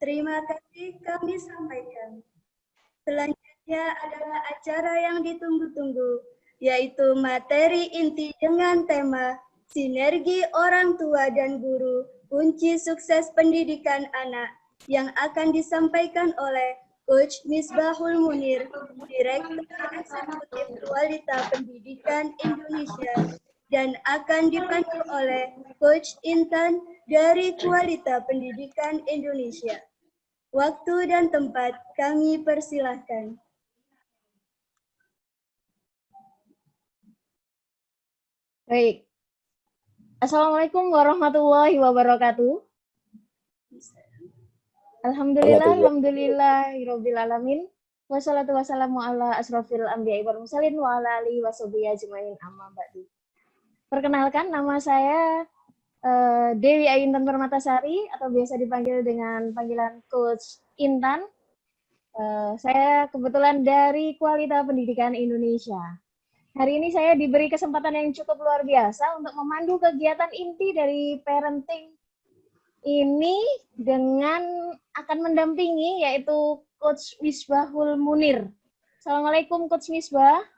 terima kasih kami sampaikan. Selanjutnya adalah acara yang ditunggu-tunggu, yaitu materi inti dengan tema Sinergi Orang Tua dan Guru, Kunci Sukses Pendidikan Anak, yang akan disampaikan oleh Coach Misbahul Munir, Direktur Eksekutif Kualitas Pendidikan Indonesia, dan akan dipandu oleh Coach Intan dari Kualitas Pendidikan Indonesia. Waktu dan tempat kami persilahkan. Baik. Assalamualaikum warahmatullahi wabarakatuh. Alhamdulillahirabbil alamin. Wassalatu wassalamu ala asrofil anbiya'i wal mursalin wa ala alihi washabihi ajmain amma ba'du. Perkenalkan, nama saya Dewi Aintan Permatasari atau biasa dipanggil dengan panggilan Coach Intan. Saya kebetulan dari Kualitas Pendidikan Indonesia. Hari ini saya diberi kesempatan yang cukup luar biasa untuk memandu kegiatan inti dari parenting ini dengan akan mendampingi yaitu Coach Misbahul Munir. Assalamualaikum Coach Misbah.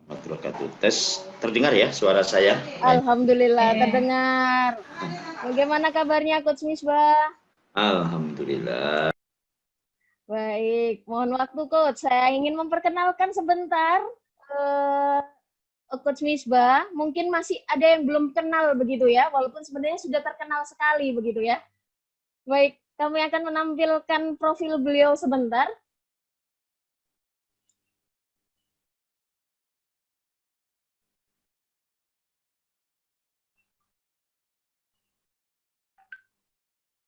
Wabarakatuh. Tes terdengar ya suara saya? Alhamdulillah terdengar. Bagaimana kabarnya Coach Misbah? Alhamdulillah. Baik, mohon waktu Coach. Saya ingin memperkenalkan sebentar Coach Misbah. Mungkin masih ada yang belum kenal begitu ya, walaupun sebenarnya sudah terkenal sekali begitu ya. Baik, kami akan menampilkan profil beliau sebentar.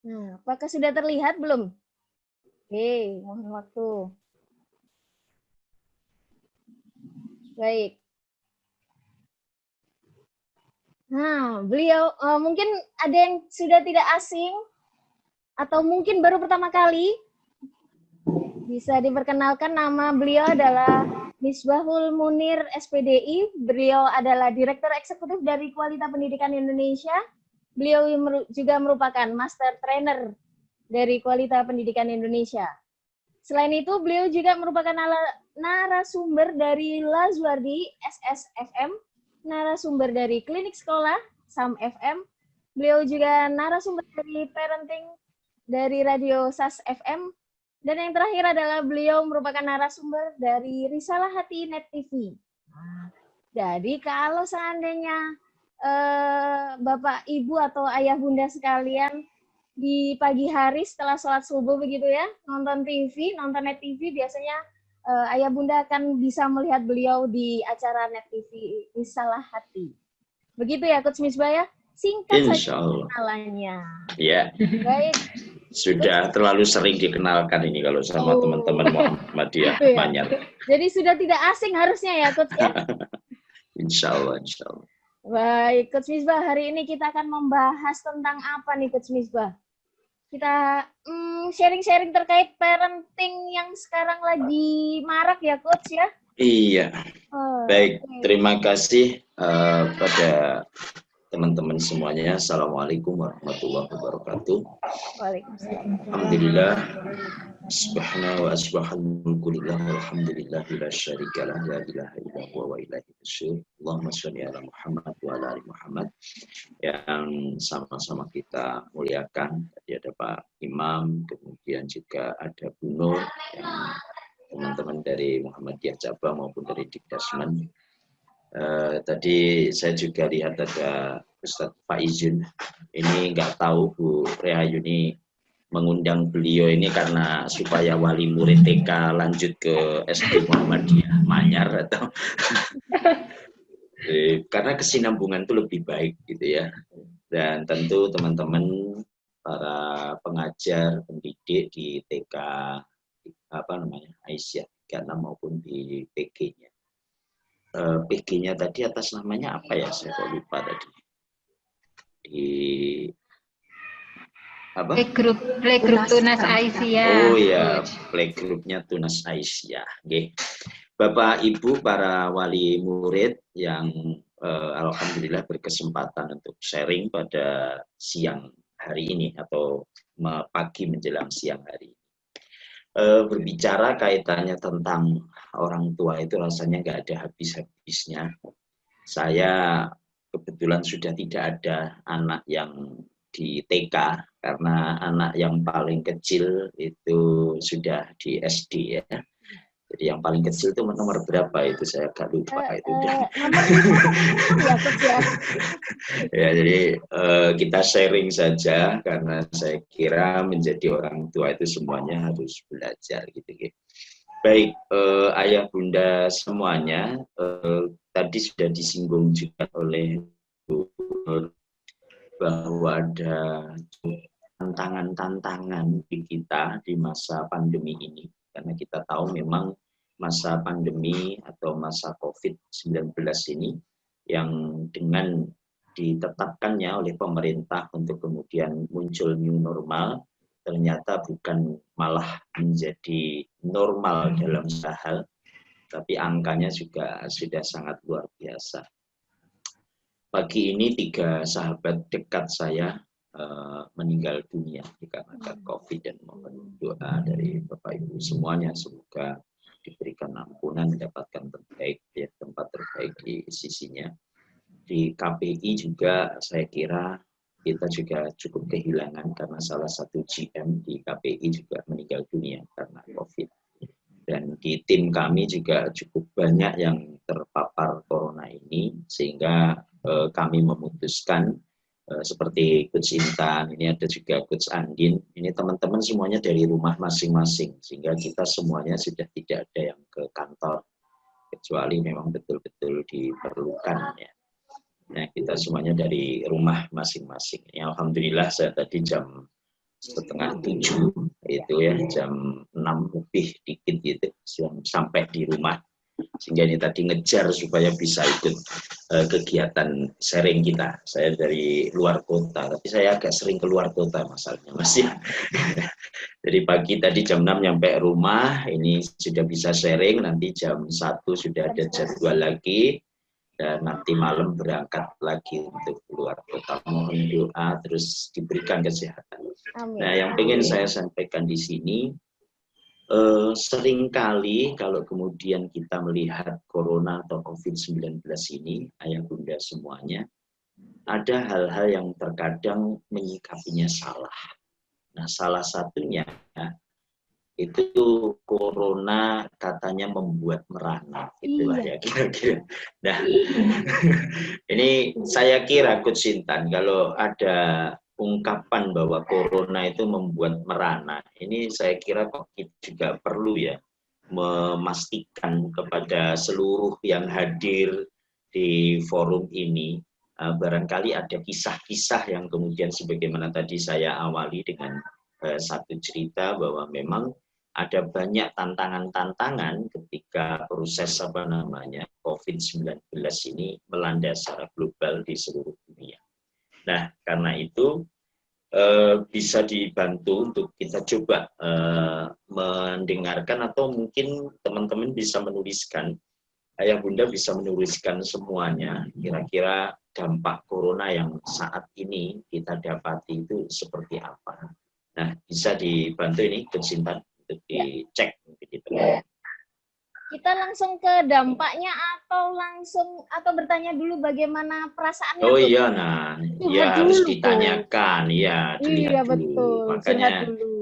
Nah, apakah sudah terlihat belum? Oke, mohon waktu. Baik. Nah, beliau mungkin ada yang sudah tidak asing atau mungkin baru pertama kali. Bisa diperkenalkan, nama beliau adalah Misbahul Munir SPDI. Beliau adalah Direktur Eksekutif dari Kualitas Pendidikan Indonesia. Beliau juga merupakan Master Trainer dari Kualitas Pendidikan Indonesia. Selain itu, beliau juga merupakan narasumber dari Lazuardi SSFM, narasumber dari Klinik Sekolah SAM FM. Beliau juga narasumber dari Parenting dari Radio SAS FM. Dan yang terakhir adalah beliau merupakan narasumber dari Risalah Hati Net TV. Jadi kalau seandainya Bapak, Ibu, atau Ayah Bunda sekalian di pagi hari setelah sholat subuh begitu ya, nonton TV, nonton Net TV, biasanya Ayah Bunda akan bisa melihat beliau di acara Net TV Risalah Hati. Begitu ya Coach Misbah ya? Singkat saja kenalannya. Ya. Baik. Sudah terlalu sering dikenalkan ini kalau sama teman-teman Muhammadiyah Manyar. Jadi sudah tidak asing harusnya ya Coach ya? Insya Allah, insya Allah. Baik, Coach Misbah, hari ini kita akan membahas tentang apa nih Coach Misbah? Kita sharing-sharing terkait parenting yang sekarang lagi marak ya Coach ya? Iya. Baik, terima kasih pada teman-teman semuanya. Assalamualaikum warahmatullahi wabarakatuh. Waalaikumsalam. Alhamdulillah. Subhanahu wa asbahalulillah walhamdulillah la syarikalah la ilaha illa huwa wa ilaihi nusyur. Allahumma shalli ala Muhammad wa ala ali Muhammad. Yang sama-sama kita muliakan. Tadi ada Pak Imam, kemudian juga ada Bu Nur, yang teman-teman dari Muhammadiyah Cabang maupun dari Dikdasmen. Tadi saya juga lihat ada Ustadz Pak Izun. Ini nggak tahu Bu Rehayuni mengundang beliau ini karena supaya wali murid TK lanjut ke SD Muhammadiyah Manyar atau karena kesinambungan itu lebih baik gitu ya. Dan tentu teman-teman para pengajar, pendidik di TK Aisyah 36 maupun di PG-nya. PG-nya tadi atas namanya apa ya? Saya kok lupa tadi. Di apa? Playgroup Tunas Aisyah. Oh ya, playgroupnya Tunas Aisyah. Okay. Bapak Ibu para wali murid yang alhamdulillah berkesempatan untuk sharing pada siang hari ini atau pagi menjelang siang hari. Berbicara kaitannya tentang orang tua itu rasanya nggak ada habis-habisnya. Saya kebetulan sudah tidak ada anak yang di TK karena anak yang paling kecil itu sudah di SD ya. Jadi yang paling kecil itu nomor berapa itu saya agak lupa itu. Nomor 5 ya Coach ya. Ya jadi kita sharing saja karena saya kira menjadi orang tua itu semuanya harus belajar gitu. Baik ayah bunda semuanya tadi sudah disinggung juga oleh Bu bahwa ada tantangan-tantangan di kita di masa pandemi ini. Karena kita tahu memang masa pandemi atau masa COVID-19 ini yang dengan ditetapkannya oleh pemerintah untuk kemudian muncul new normal, ternyata bukan malah menjadi normal dalam hal, tapi angkanya juga sudah sangat luar biasa. Pagi ini 3 sahabat dekat saya meninggal dunia dikarenakan COVID dan mohon doa dari Bapak Ibu semuanya semoga diberikan ampunan, mendapatkan terbaik ya, tempat terbaik di sisinya. Di KPI juga saya kira kita juga cukup kehilangan karena salah satu GM di KPI juga meninggal dunia karena COVID. Dan di tim kami juga cukup banyak yang terpapar corona ini sehingga kami memutuskan seperti Coach Intan, ini ada juga Coach Andin, ini teman-teman semuanya dari rumah masing-masing, sehingga kita semuanya sudah tidak ada yang ke kantor, kecuali memang betul-betul diperlukan ya. Nah, kita semuanya dari rumah masing-masing. Ya, alhamdulillah saya tadi jam 6:30 itu ya, jam 6 lebih dikit gitu, sampai di rumah. Sehingga ini tadi ngejar supaya bisa ikut kegiatan sharing kita. Saya dari luar kota, tapi saya agak sering keluar kota masalahnya Mas ya. Jadi pagi tadi jam 6 nyampe rumah, ini sudah bisa sharing, nanti jam 1 sudah ada jadwal lagi, dan nanti malam berangkat lagi untuk keluar kota. Mohon doa terus diberikan kesehatan. Amin. Nah, yang ingin saya sampaikan di sini, seringkali kalau kemudian kita melihat corona atau COVID-19 ini, ayah bunda semuanya, ada hal-hal yang terkadang menyikapinya salah. Nah, salah satunya itu corona katanya membuat merana, itulah ya kira-kira. Nah, ini saya kira Coach Intan, kalau ada ungkapan bahwa corona itu membuat merana, ini saya kira kok kita juga perlu ya memastikan kepada seluruh yang hadir di forum ini, barangkali ada kisah-kisah yang kemudian sebagaimana tadi saya awali dengan satu cerita bahwa memang ada banyak tantangan-tantangan ketika proses COVID-19 ini melanda secara global di seluruh dunia. Nah, karena itu bisa dibantu untuk kita coba mendengarkan atau mungkin teman-teman bisa menuliskan, ayah bunda bisa menuliskan semuanya, kira-kira dampak corona yang saat ini kita dapati itu seperti apa. Nah, bisa dibantu ini Coach Intan untuk dicek gitu. Kita langsung ke dampaknya atau bertanya dulu bagaimana perasaannya? Oh iya, nah, ya harus ditanyakan, ya dilihat dulu. Betul. Makanya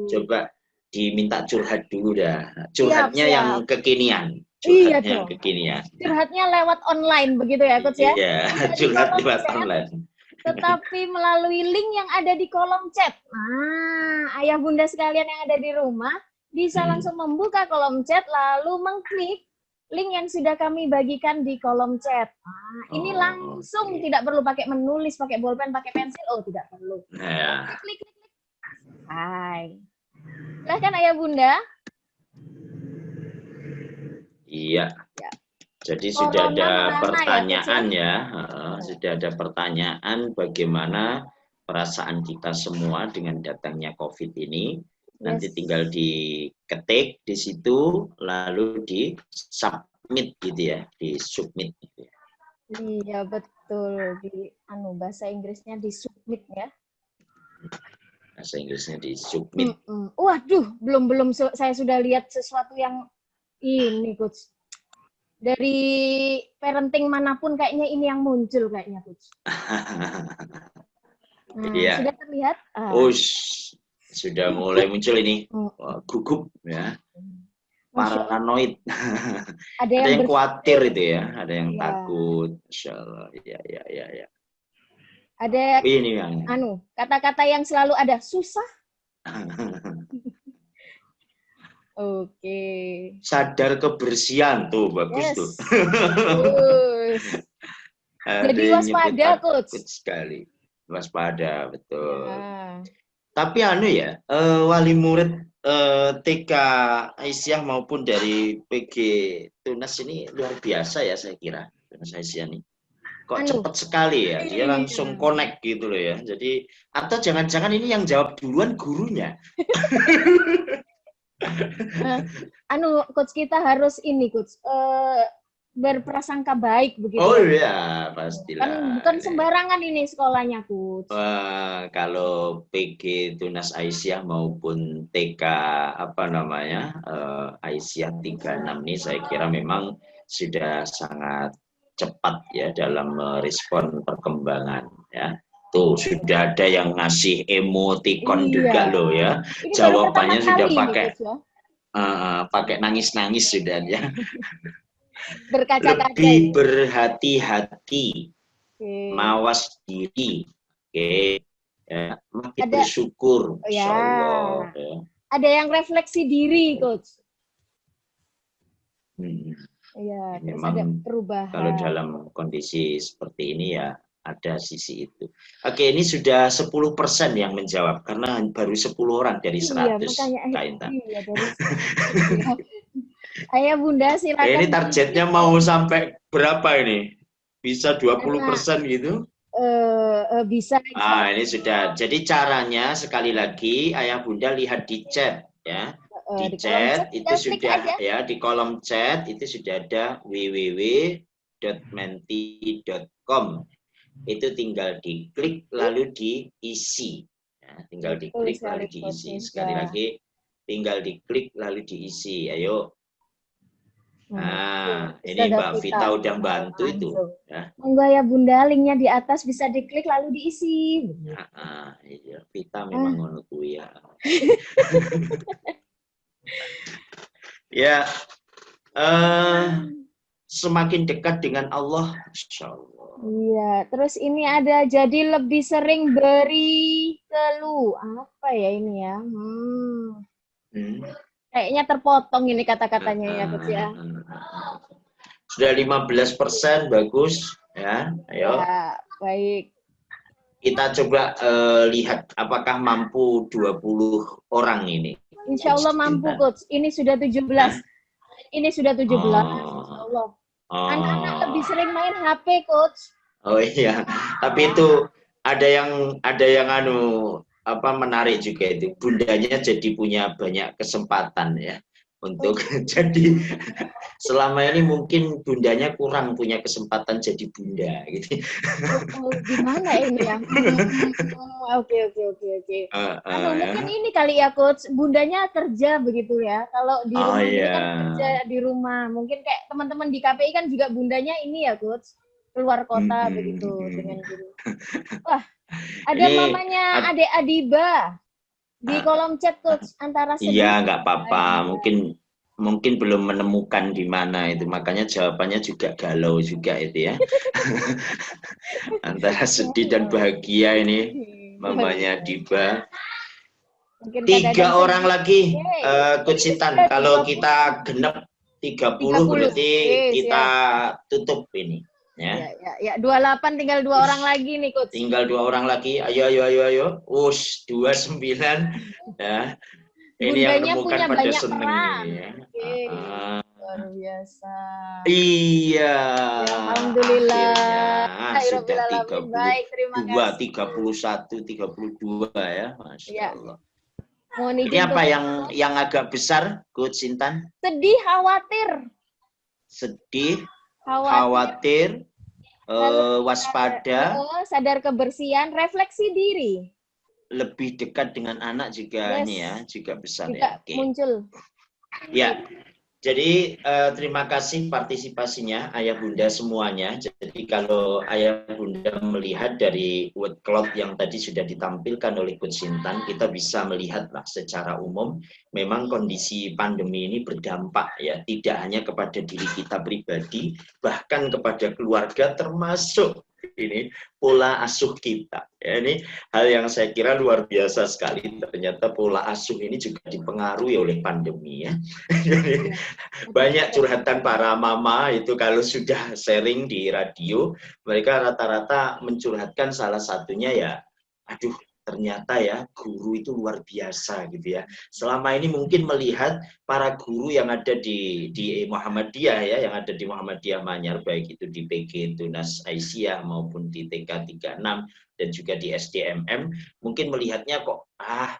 coba diminta curhat dulu dah. Curhatnya yang kekinian. Curhatnya yang kekinian. Curhatnya lewat online begitu ya, Coach ya? Iya, curhat lewat online. Tetapi melalui link yang ada di kolom chat. Nah, ayah bunda sekalian yang ada di rumah bisa langsung membuka kolom chat lalu mengklik link yang sudah kami bagikan di kolom chat. Nah, ini langsung tidak perlu pakai menulis, pakai bolpen, pakai pensil. Oh, tidak perlu. Klik. Hai. Silahkan ayah bunda. Iya. Jadi sudah ada pertanyaan ya, sudah ada pertanyaan bagaimana perasaan kita semua dengan datangnya COVID ini. Nanti tinggal diketik di situ, lalu di submit gitu ya, di submit gitu ya. Iya betul, di bahasa Inggrisnya di submit ya. Bahasa Inggrisnya di submit. Waduh, belum saya sudah lihat sesuatu yang ini, Coach. Dari parenting manapun kayaknya ini yang muncul kayaknya, Coach. Nah, Iya. sudah terlihat? Sudah mulai muncul ini. Gugup ya. Paranoid. Ada yang khawatir itu ya, ada yang takut. Insyaallah. Ya. Ada ini yang kata-kata yang selalu ada, susah. Oke. Sadar kebersihan tuh, bagus tuh. Jadi waspada, Coach. Sekali. Waspada, betul. Tapi wali murid TK Aisyah maupun dari PG Tunas ini luar biasa ya saya kira. Tunas Aisyah nih. Kok cepat sekali ya, dia langsung connect gitu loh ya. Jadi, atau jangan-jangan ini yang jawab duluan gurunya. Coach kita harus ini, Coach. Berprasangka baik begitu. Oh iya, pastilah. Kan bukan sembarangan ini sekolahnya, Coach. Kalau PG Tunas Aisyah maupun TK Aisyah 36 ini saya kira memang sudah sangat cepat ya dalam merespon perkembangan ya. Tuh sudah ada yang ngasih emoticon juga loh ya. Ini jawabannya sudah pakai nangis-nangis sudah ya. Berkaca-kaca. Lebih berhati-hati, mawas diri, ya, makin bersyukur, insyaallah. Ya. Ada yang refleksi diri, Coach. Ya, memang ada perubahan. Kalau dalam kondisi seperti ini ya ada sisi itu. Oke, ini sudah 10% yang menjawab karena baru 10 orang dari 100. Iya, dari 100. Ayah Bunda silakan. Ini targetnya mau sampai berapa ini? Bisa 20% gitu? Bisa. Ini sudah. Jadi caranya sekali lagi Ayah Bunda lihat di chat ya. Di chat itu sudah aja. Ya di kolom chat itu sudah ada www.menti.com. Itu tinggal diklik lalu diisi. Ya, tinggal diklik lalu diisi. Sekali lagi tinggal diklik lalu diisi. Ayo. Ini Mbak Vita udah bantu itu. Ya. Monggo ya Bunda, linknya di atas bisa diklik lalu diisi. Iya, Vita memang ngono kuwi ya. Ya, semakin dekat dengan Allah, insyaallah. Iya, terus ini ada jadi lebih sering beri keluh. Apa ya ini ya? Kayaknya terpotong ini kata-katanya ya, Coach ya. Sudah 15%, bagus ya. Ayo. Ya, baik. Kita coba lihat apakah mampu 20 orang ini. Insya Allah mampu, Coach. Ini sudah 17. Ini sudah 17. Insya Allah. Anak-anak lebih sering main HP, Coach. Oh iya. Tapi itu ada yang menarik juga itu. Bundanya jadi punya banyak kesempatan ya untuk jadi selama ini mungkin bundanya kurang punya kesempatan jadi bunda gitu. Gimana ini ya? Oke. Mungkin ini kali ya, Coach, bundanya kerja begitu ya. Kalau di rumah kan kerja di rumah. Mungkin kayak teman-teman di KPI kan juga bundanya ini ya, Coach, keluar kota begitu dengan guru. Wah, ada ini, mamanya Adek Adiba di kolom chat, Coach, antara sedih. Iya, nggak apa-apa. Mungkin belum menemukan di mana itu, makanya jawabannya juga galau juga itu ya. Antara sedih dan bahagia ini mamanya Diba. 3 orang lagi Coach Sintan. Kalau kita genep 30 berarti kita tutup ini. Ya, 28 tinggal 2 orang lagi nih, Coach. Tinggal 2 orang lagi. Ayo. 29 ya. Ini yang menemukan pada seneng ini ya. Luar biasa. Iya. Ya, alhamdulillah. Sudah 30. Baik, terima kasih. 31, 32 ya. Masya Allah. Ini apa yang agak besar, Coach Sintan? Sedih, khawatir. Sedih, khawatir, waspada, sadar kebersihan, refleksi diri. lebih dekat dengan anak juga Yes. ini ya, juga besar Juga ya. Oke. muncul. Ya, jadi terima kasih partisipasinya Ayah Bunda semuanya. Jadi kalau Ayah Bunda melihat dari word cloud yang tadi sudah ditampilkan oleh Coach Sintan, kita bisa melihatlah secara umum memang kondisi pandemi ini berdampak ya, tidak hanya kepada diri kita pribadi, bahkan kepada keluarga termasuk ini pola asuh kita. Ya, ini hal yang saya kira luar biasa sekali. Ternyata pola asuh ini juga dipengaruhi oleh pandemi ya. Jadi banyak curhatan para mama itu kalau sudah sharing di radio, mereka rata-rata mencurhatkan salah satunya ya, aduh ternyata ya guru itu luar biasa gitu ya. Selama ini mungkin melihat para guru yang ada di Muhammadiyah ya, yang ada di Muhammadiyah Manyar, baik itu di PG Tunas Aisyah maupun di TK 36 dan juga di SDMM, mungkin melihatnya kok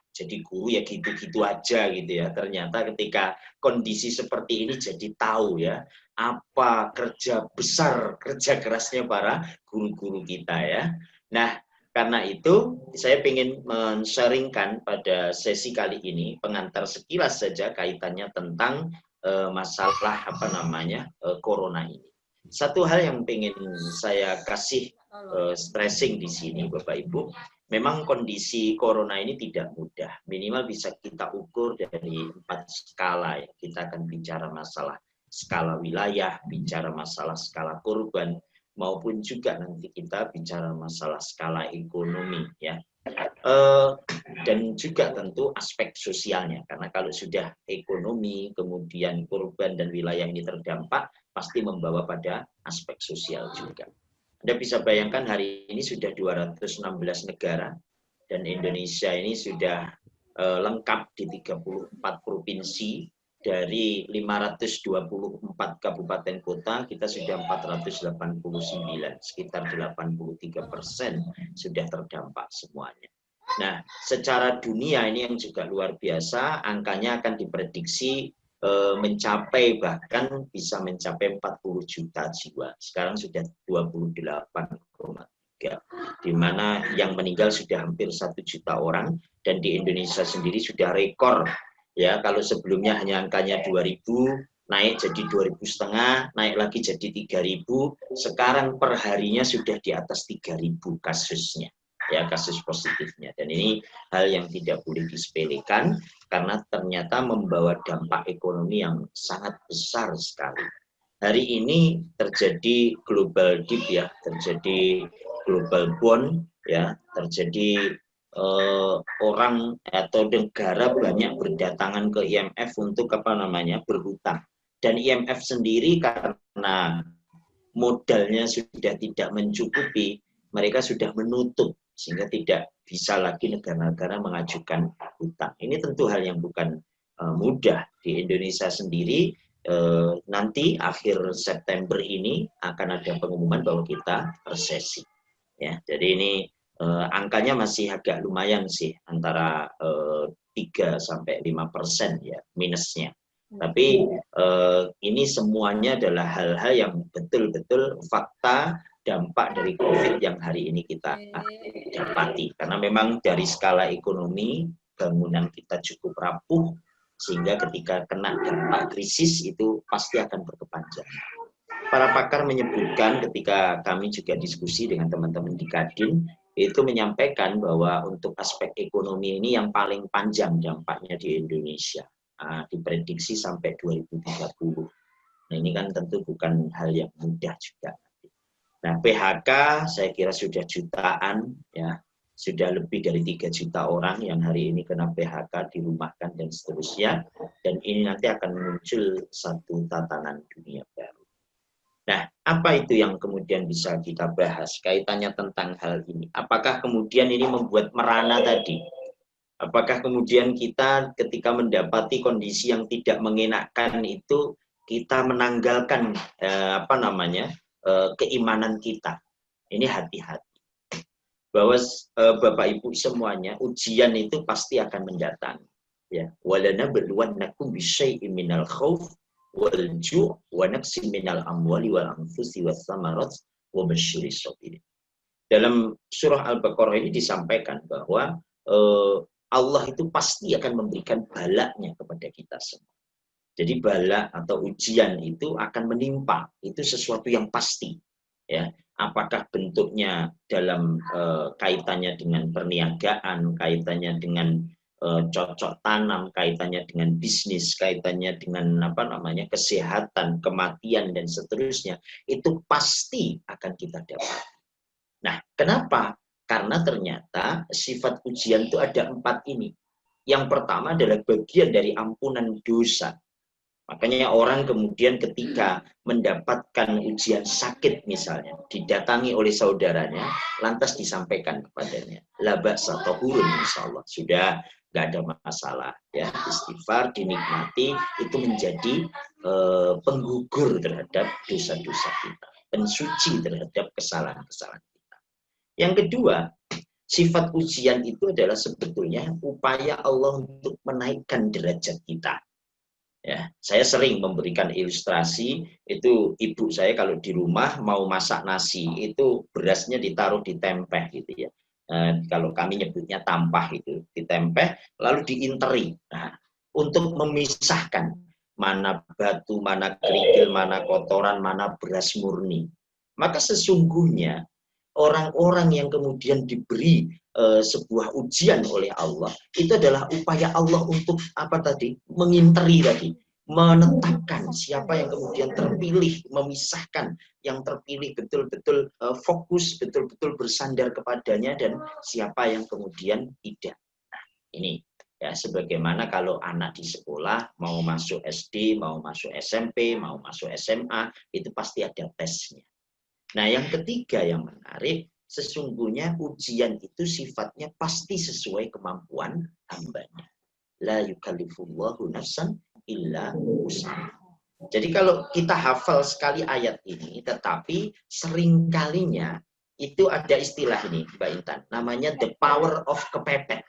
jadi guru ya gitu-gitu aja gitu ya. Ternyata ketika kondisi seperti ini jadi tahu ya apa kerja besar, kerja kerasnya para guru-guru kita ya. Nah, karena itu saya ingin men-sharingkan pada sesi kali ini pengantar sekilas saja kaitannya tentang masalah corona ini. Satu hal yang ingin saya kasih stressing di sini Bapak Ibu, memang kondisi corona ini tidak mudah. Minimal bisa kita ukur dari 4 skala ya. Kita akan bicara masalah skala wilayah, bicara masalah skala korban, maupun juga nanti kita bicara masalah skala ekonomi ya. Dan juga tentu aspek sosialnya, karena kalau sudah ekonomi, kemudian korban dan wilayah ini terdampak, pasti membawa pada aspek sosial juga. Anda bisa bayangkan hari ini sudah 216 negara, dan Indonesia ini sudah lengkap di 34 provinsi. Dari 524 kabupaten kota, kita sudah 489, sekitar 83% sudah terdampak semuanya. Nah, secara dunia ini yang juga luar biasa, angkanya akan diprediksi mencapai bahkan bisa mencapai 40 juta jiwa. Sekarang sudah 28,3, di mana yang meninggal sudah hampir 1 juta orang, dan di Indonesia sendiri sudah rekor. Ya, kalau sebelumnya hanya angkanya 2.000, naik jadi 2.500, naik lagi jadi 3.000, sekarang per harinya sudah di atas 3.000 kasusnya, ya, kasus positifnya. Dan ini hal yang tidak boleh disepelekan, karena ternyata membawa dampak ekonomi yang sangat besar sekali. Hari ini terjadi global dip ya, terjadi global bond ya, terjadi orang atau negara banyak berdatangan ke IMF untuk berhutang, dan IMF sendiri karena modalnya sudah tidak mencukupi, mereka sudah menutup sehingga tidak bisa lagi negara-negara mengajukan hutang. Ini tentu hal yang bukan mudah. Di Indonesia sendiri nanti akhir September ini akan ada pengumuman bahwa kita resesi ya. Jadi ini angkanya masih agak lumayan sih, antara 3-5% ya minusnya. Tapi ini semuanya adalah hal-hal yang betul-betul fakta dampak dari COVID yang hari ini kita dapati. Karena memang dari skala ekonomi, bangunan kita cukup rapuh, sehingga ketika kena dampak krisis itu pasti akan berkepanjangan. Para pakar menyebutkan ketika kami juga diskusi dengan teman-teman di Kadin, itu menyampaikan bahwa untuk aspek ekonomi ini yang paling panjang dampaknya di Indonesia, diprediksi sampai 2030. Nah, ini kan tentu bukan hal yang mudah juga. Nah, PHK saya kira sudah jutaan ya, sudah lebih dari 3 juta orang yang hari ini kena PHK, dirumahkan dan seterusnya, dan ini nanti akan muncul satu tatanan dunia baru. Nah, apa itu yang kemudian bisa kita bahas kaitannya tentang hal ini? Apakah kemudian ini membuat merana tadi? Apakah kemudian kita ketika mendapati kondisi yang tidak mengenakan itu, kita menanggalkan keimanan kita? Ini hati-hati. Bahwa Bapak Ibu semuanya, ujian itu pasti akan mendatang. Ya, walanabluwannakum bisyai'in minal khauf wal-ju' wa naqsin minal amwali wal anfusi was samarat wa basyiris sabirin. Dalam surah Al-Baqarah ini disampaikan bahwa Allah itu pasti akan memberikan balanya kepada kita semua. Jadi bala atau ujian itu akan menimpa, itu sesuatu yang pasti. Ya, apakah bentuknya dalam kaitannya dengan perniagaan, kaitannya dengan cocok tanam, kaitannya dengan bisnis, kaitannya dengan kesehatan, kematian dan seterusnya, itu pasti akan kita dapat. Nah, kenapa? Karena ternyata sifat ujian itu ada 4 ini. Yang pertama adalah bagian dari ampunan dosa. Makanya orang kemudian ketika mendapatkan ujian sakit misalnya, didatangi oleh saudaranya, lantas disampaikan kepadanya, la ba'sa tahurun insyaallah, sudah nggak ada masalah, ya, istighfar dinikmati, itu menjadi penggugur terhadap dosa-dosa kita, pensuci terhadap kesalahan-kesalahan kita. Yang kedua, sifat ujian itu adalah sebetulnya upaya Allah untuk menaikkan derajat kita. Ya, saya sering memberikan ilustrasi, itu ibu saya kalau di rumah mau masak nasi, itu berasnya ditaruh di tempeh gitu ya. Kalau kami nyebutnya tampah itu, ditempeh lalu diinteri. Nah, untuk memisahkan mana batu, mana kerikil, mana kotoran, mana beras murni. Maka sesungguhnya orang-orang yang kemudian diberi sebuah ujian oleh Allah, itu adalah upaya Allah untuk menginteri tadi, menetapkan siapa yang kemudian terpilih, memisahkan yang terpilih betul-betul fokus, betul-betul bersandar kepadanya, dan siapa yang kemudian tidak. Nah, ini ya, sebagaimana kalau anak di sekolah mau masuk SD, mau masuk SMP, mau masuk SMA, itu pasti ada tesnya. Nah, yang ketiga yang menarik, sesungguhnya ujian itu sifatnya pasti sesuai kemampuan hambanya. La yukallifullahu nafsan illa wus'aha. Jadi kalau kita hafal sekali ayat ini, tetapi seringkalinya itu ada istilah ini, Mbak Intan, namanya the power of kepepet.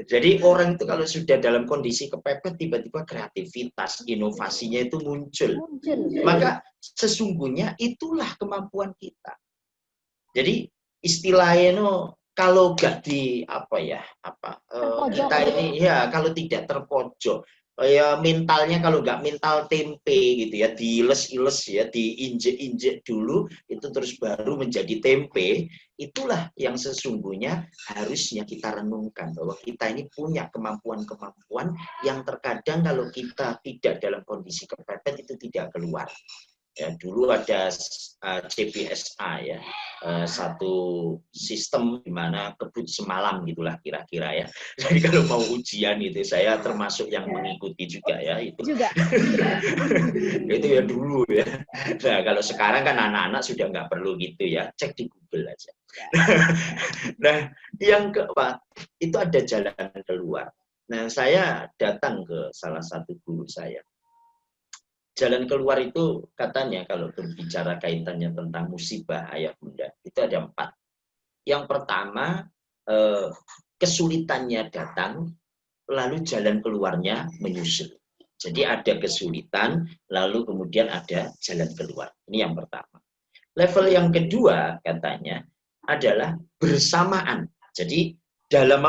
Jadi orang itu kalau sudah dalam kondisi kepepet, tiba-tiba kreativitas, inovasinya itu muncul. Maka sesungguhnya itulah kemampuan kita. Jadi istilahnya kalau gak di kita ini ya, kalau tidak terpojok, ya mentalnya kalau nggak mental tempe gitu ya, diiles-iles ya, diinjek-injek dulu, itu terus baru menjadi tempe. Itulah yang sesungguhnya harusnya kita renungkan, bahwa kita ini punya kemampuan-kemampuan yang terkadang kalau kita tidak dalam kondisi kepepet itu tidak keluar. Ya, dulu ada CPSA ya, satu sistem di mana kebut semalam gitulah kira-kira ya. Jadi kalau mau ujian itu saya termasuk yang mengikuti juga ya itu. Juga. Itu ya dulu ya. Nah, kalau sekarang kan anak-anak sudah nggak perlu gitu ya, cek di Google aja. Nah, yang keempat itu ada jalan keluar. Nah, saya datang ke salah satu guru saya. Jalan keluar itu katanya kalau berbicara kaitannya tentang musibah ayah bunda, itu ada 4. Yang pertama, kesulitannya datang, lalu jalan keluarnya menyusul. Jadi ada kesulitan, lalu kemudian ada jalan keluar. Ini yang pertama. Level yang kedua katanya adalah bersamaan. Jadi dalam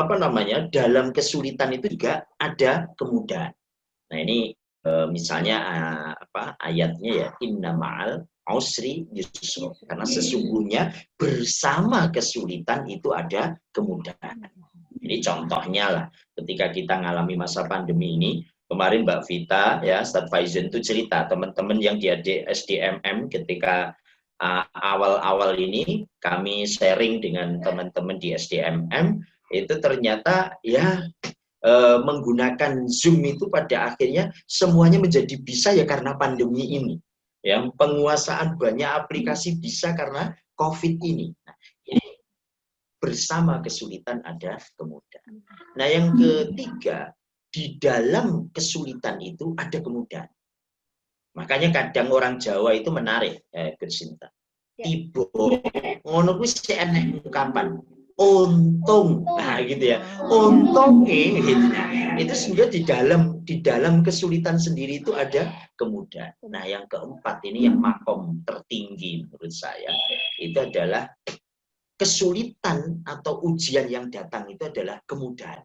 dalam kesulitan itu juga ada kemudahan. Nah ini misalnya ayatnya ya, inna ma'al usri yusra, karena sesungguhnya bersama kesulitan itu ada kemudahan. Ini contohnya lah, ketika kita ngalami masa pandemi ini, kemarin Mbak Vita ya, Ustadz Faizun itu cerita, teman-teman yang di SDMM ketika awal-awal ini kami sharing dengan teman-teman di SDMM, itu ternyata ya menggunakan Zoom itu pada akhirnya semuanya menjadi bisa ya karena pandemi ini. Ya, penguasaan banyak aplikasi bisa karena COVID ini. Nah, ini bersama kesulitan ada kemudahan. Nah, yang ketiga, di dalam kesulitan itu ada kemudahan. Makanya kadang orang Jawa itu menarik, Gursinta. Tiba ngono kuwi sik enek ungkapan. Untung, nah gitu ya, untungnya gitu. Itu sehingga di dalam kesulitan sendiri itu ada kemudahan. Nah yang keempat ini yang makom tertinggi menurut saya, itu adalah kesulitan atau ujian yang datang itu adalah kemudahan.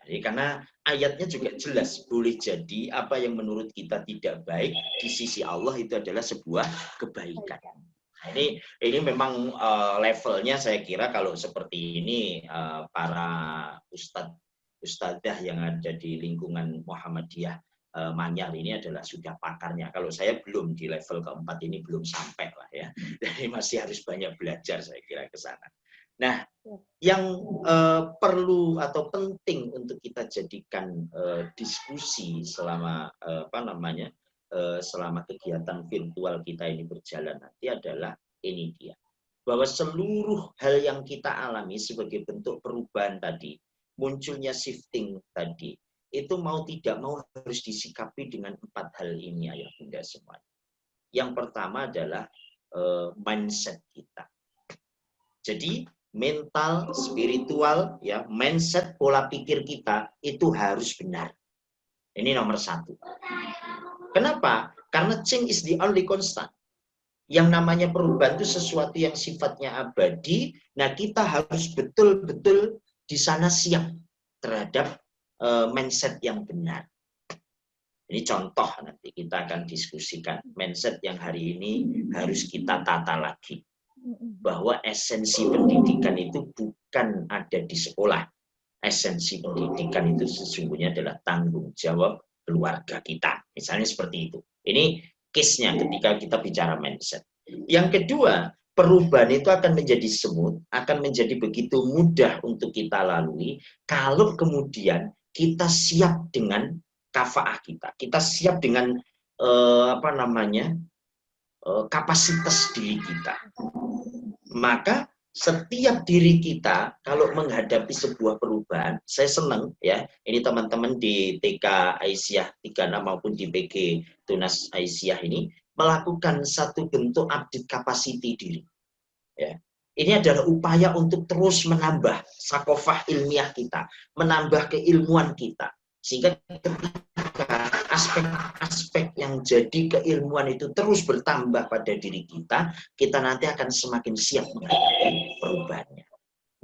Jadi karena ayatnya juga jelas, boleh jadi apa yang menurut kita tidak baik di sisi Allah itu adalah sebuah kebaikan. Nah, ini memang levelnya saya kira kalau seperti ini para ustadzah yang ada di lingkungan Muhammadiyah Manyar ini adalah sudah pakarnya. Kalau saya belum di level keempat ini belum sampai lah ya. Jadi masih harus banyak belajar saya kira ke sana. Nah, yang perlu atau penting untuk kita jadikan diskusi selama selama kegiatan virtual kita ini berjalan nanti adalah ini dia, bahwa seluruh hal yang kita alami sebagai bentuk perubahan tadi, munculnya shifting tadi, itu mau tidak mau harus disikapi dengan 4 hal ini ayah bunda semua. Yang pertama adalah mindset kita. Jadi mental, spiritual, ya, mindset, pola pikir kita itu harus benar. Ini nomor 1. Kenapa? Karena change is the only constant. Yang namanya perubahan itu sesuatu yang sifatnya abadi. Nah, kita harus betul-betul di sana siap terhadap mindset yang benar. Ini contoh nanti kita akan diskusikan. Mindset yang hari ini harus kita tata lagi. Bahwa esensi pendidikan itu bukan ada di sekolah. Esensi pendidikan itu sesungguhnya adalah tanggung jawab keluarga kita. Misalnya seperti itu. Ini case-nya ketika kita bicara mindset. Yang kedua, perubahan itu akan menjadi smooth, akan menjadi begitu mudah untuk kita lalui kalau kemudian kita siap dengan kafaah kita. Kita siap dengan kapasitas diri kita. Maka setiap diri kita kalau menghadapi sebuah perubahan, saya senang ya, ini teman-teman di TK Aisyah 36 maupun di PG Tunas Aisyah ini melakukan satu bentuk update capacity diri. Ya. Ini adalah upaya untuk terus menambah sakofah ilmiah kita, menambah keilmuan kita. Sehingga ketika aspek-aspek yang jadi keilmuan itu terus bertambah pada diri kita, kita nanti akan semakin siap menghadapi perubahannya.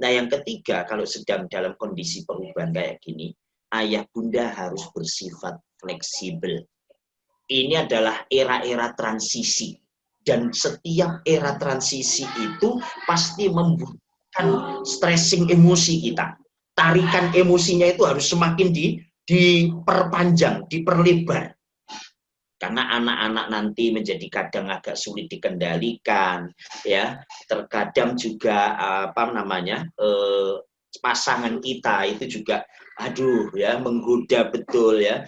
Nah, yang ketiga, kalau sedang dalam kondisi perubahan kayak gini, ayah bunda harus bersifat fleksibel. Ini adalah era-era transisi. Dan setiap era transisi itu pasti membutuhkan stressing emosi kita. Tarikan emosinya itu harus semakin diperpanjang, diperlebar. Karena anak-anak nanti menjadi kadang agak sulit dikendalikan, ya. Terkadang juga pasangan kita itu juga, menggoda betul ya.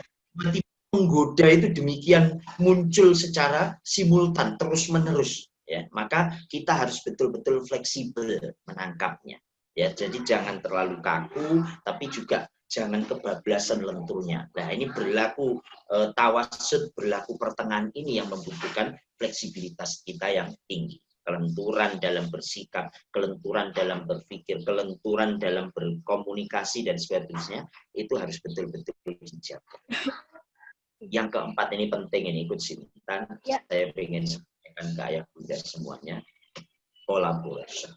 Menggoda itu demikian muncul secara simultan, terus-menerus. Ya, maka kita harus betul-betul fleksibel menangkapnya. Ya, jadi jangan terlalu kaku, tapi juga jangan kebablasan lenturnya. Nah, ini berlaku tawasud, berlaku pertengahan ini yang membutuhkan fleksibilitas kita yang tinggi. Kelenturan dalam bersikap, kelenturan dalam berpikir, kelenturan dalam berkomunikasi, dan sebagainya, itu harus betul-betul dijaga. Yang keempat ini penting, ini ikut simpan. Ya. Saya ingin sampaikan ke ayah bunda semuanya. Kolaborasi.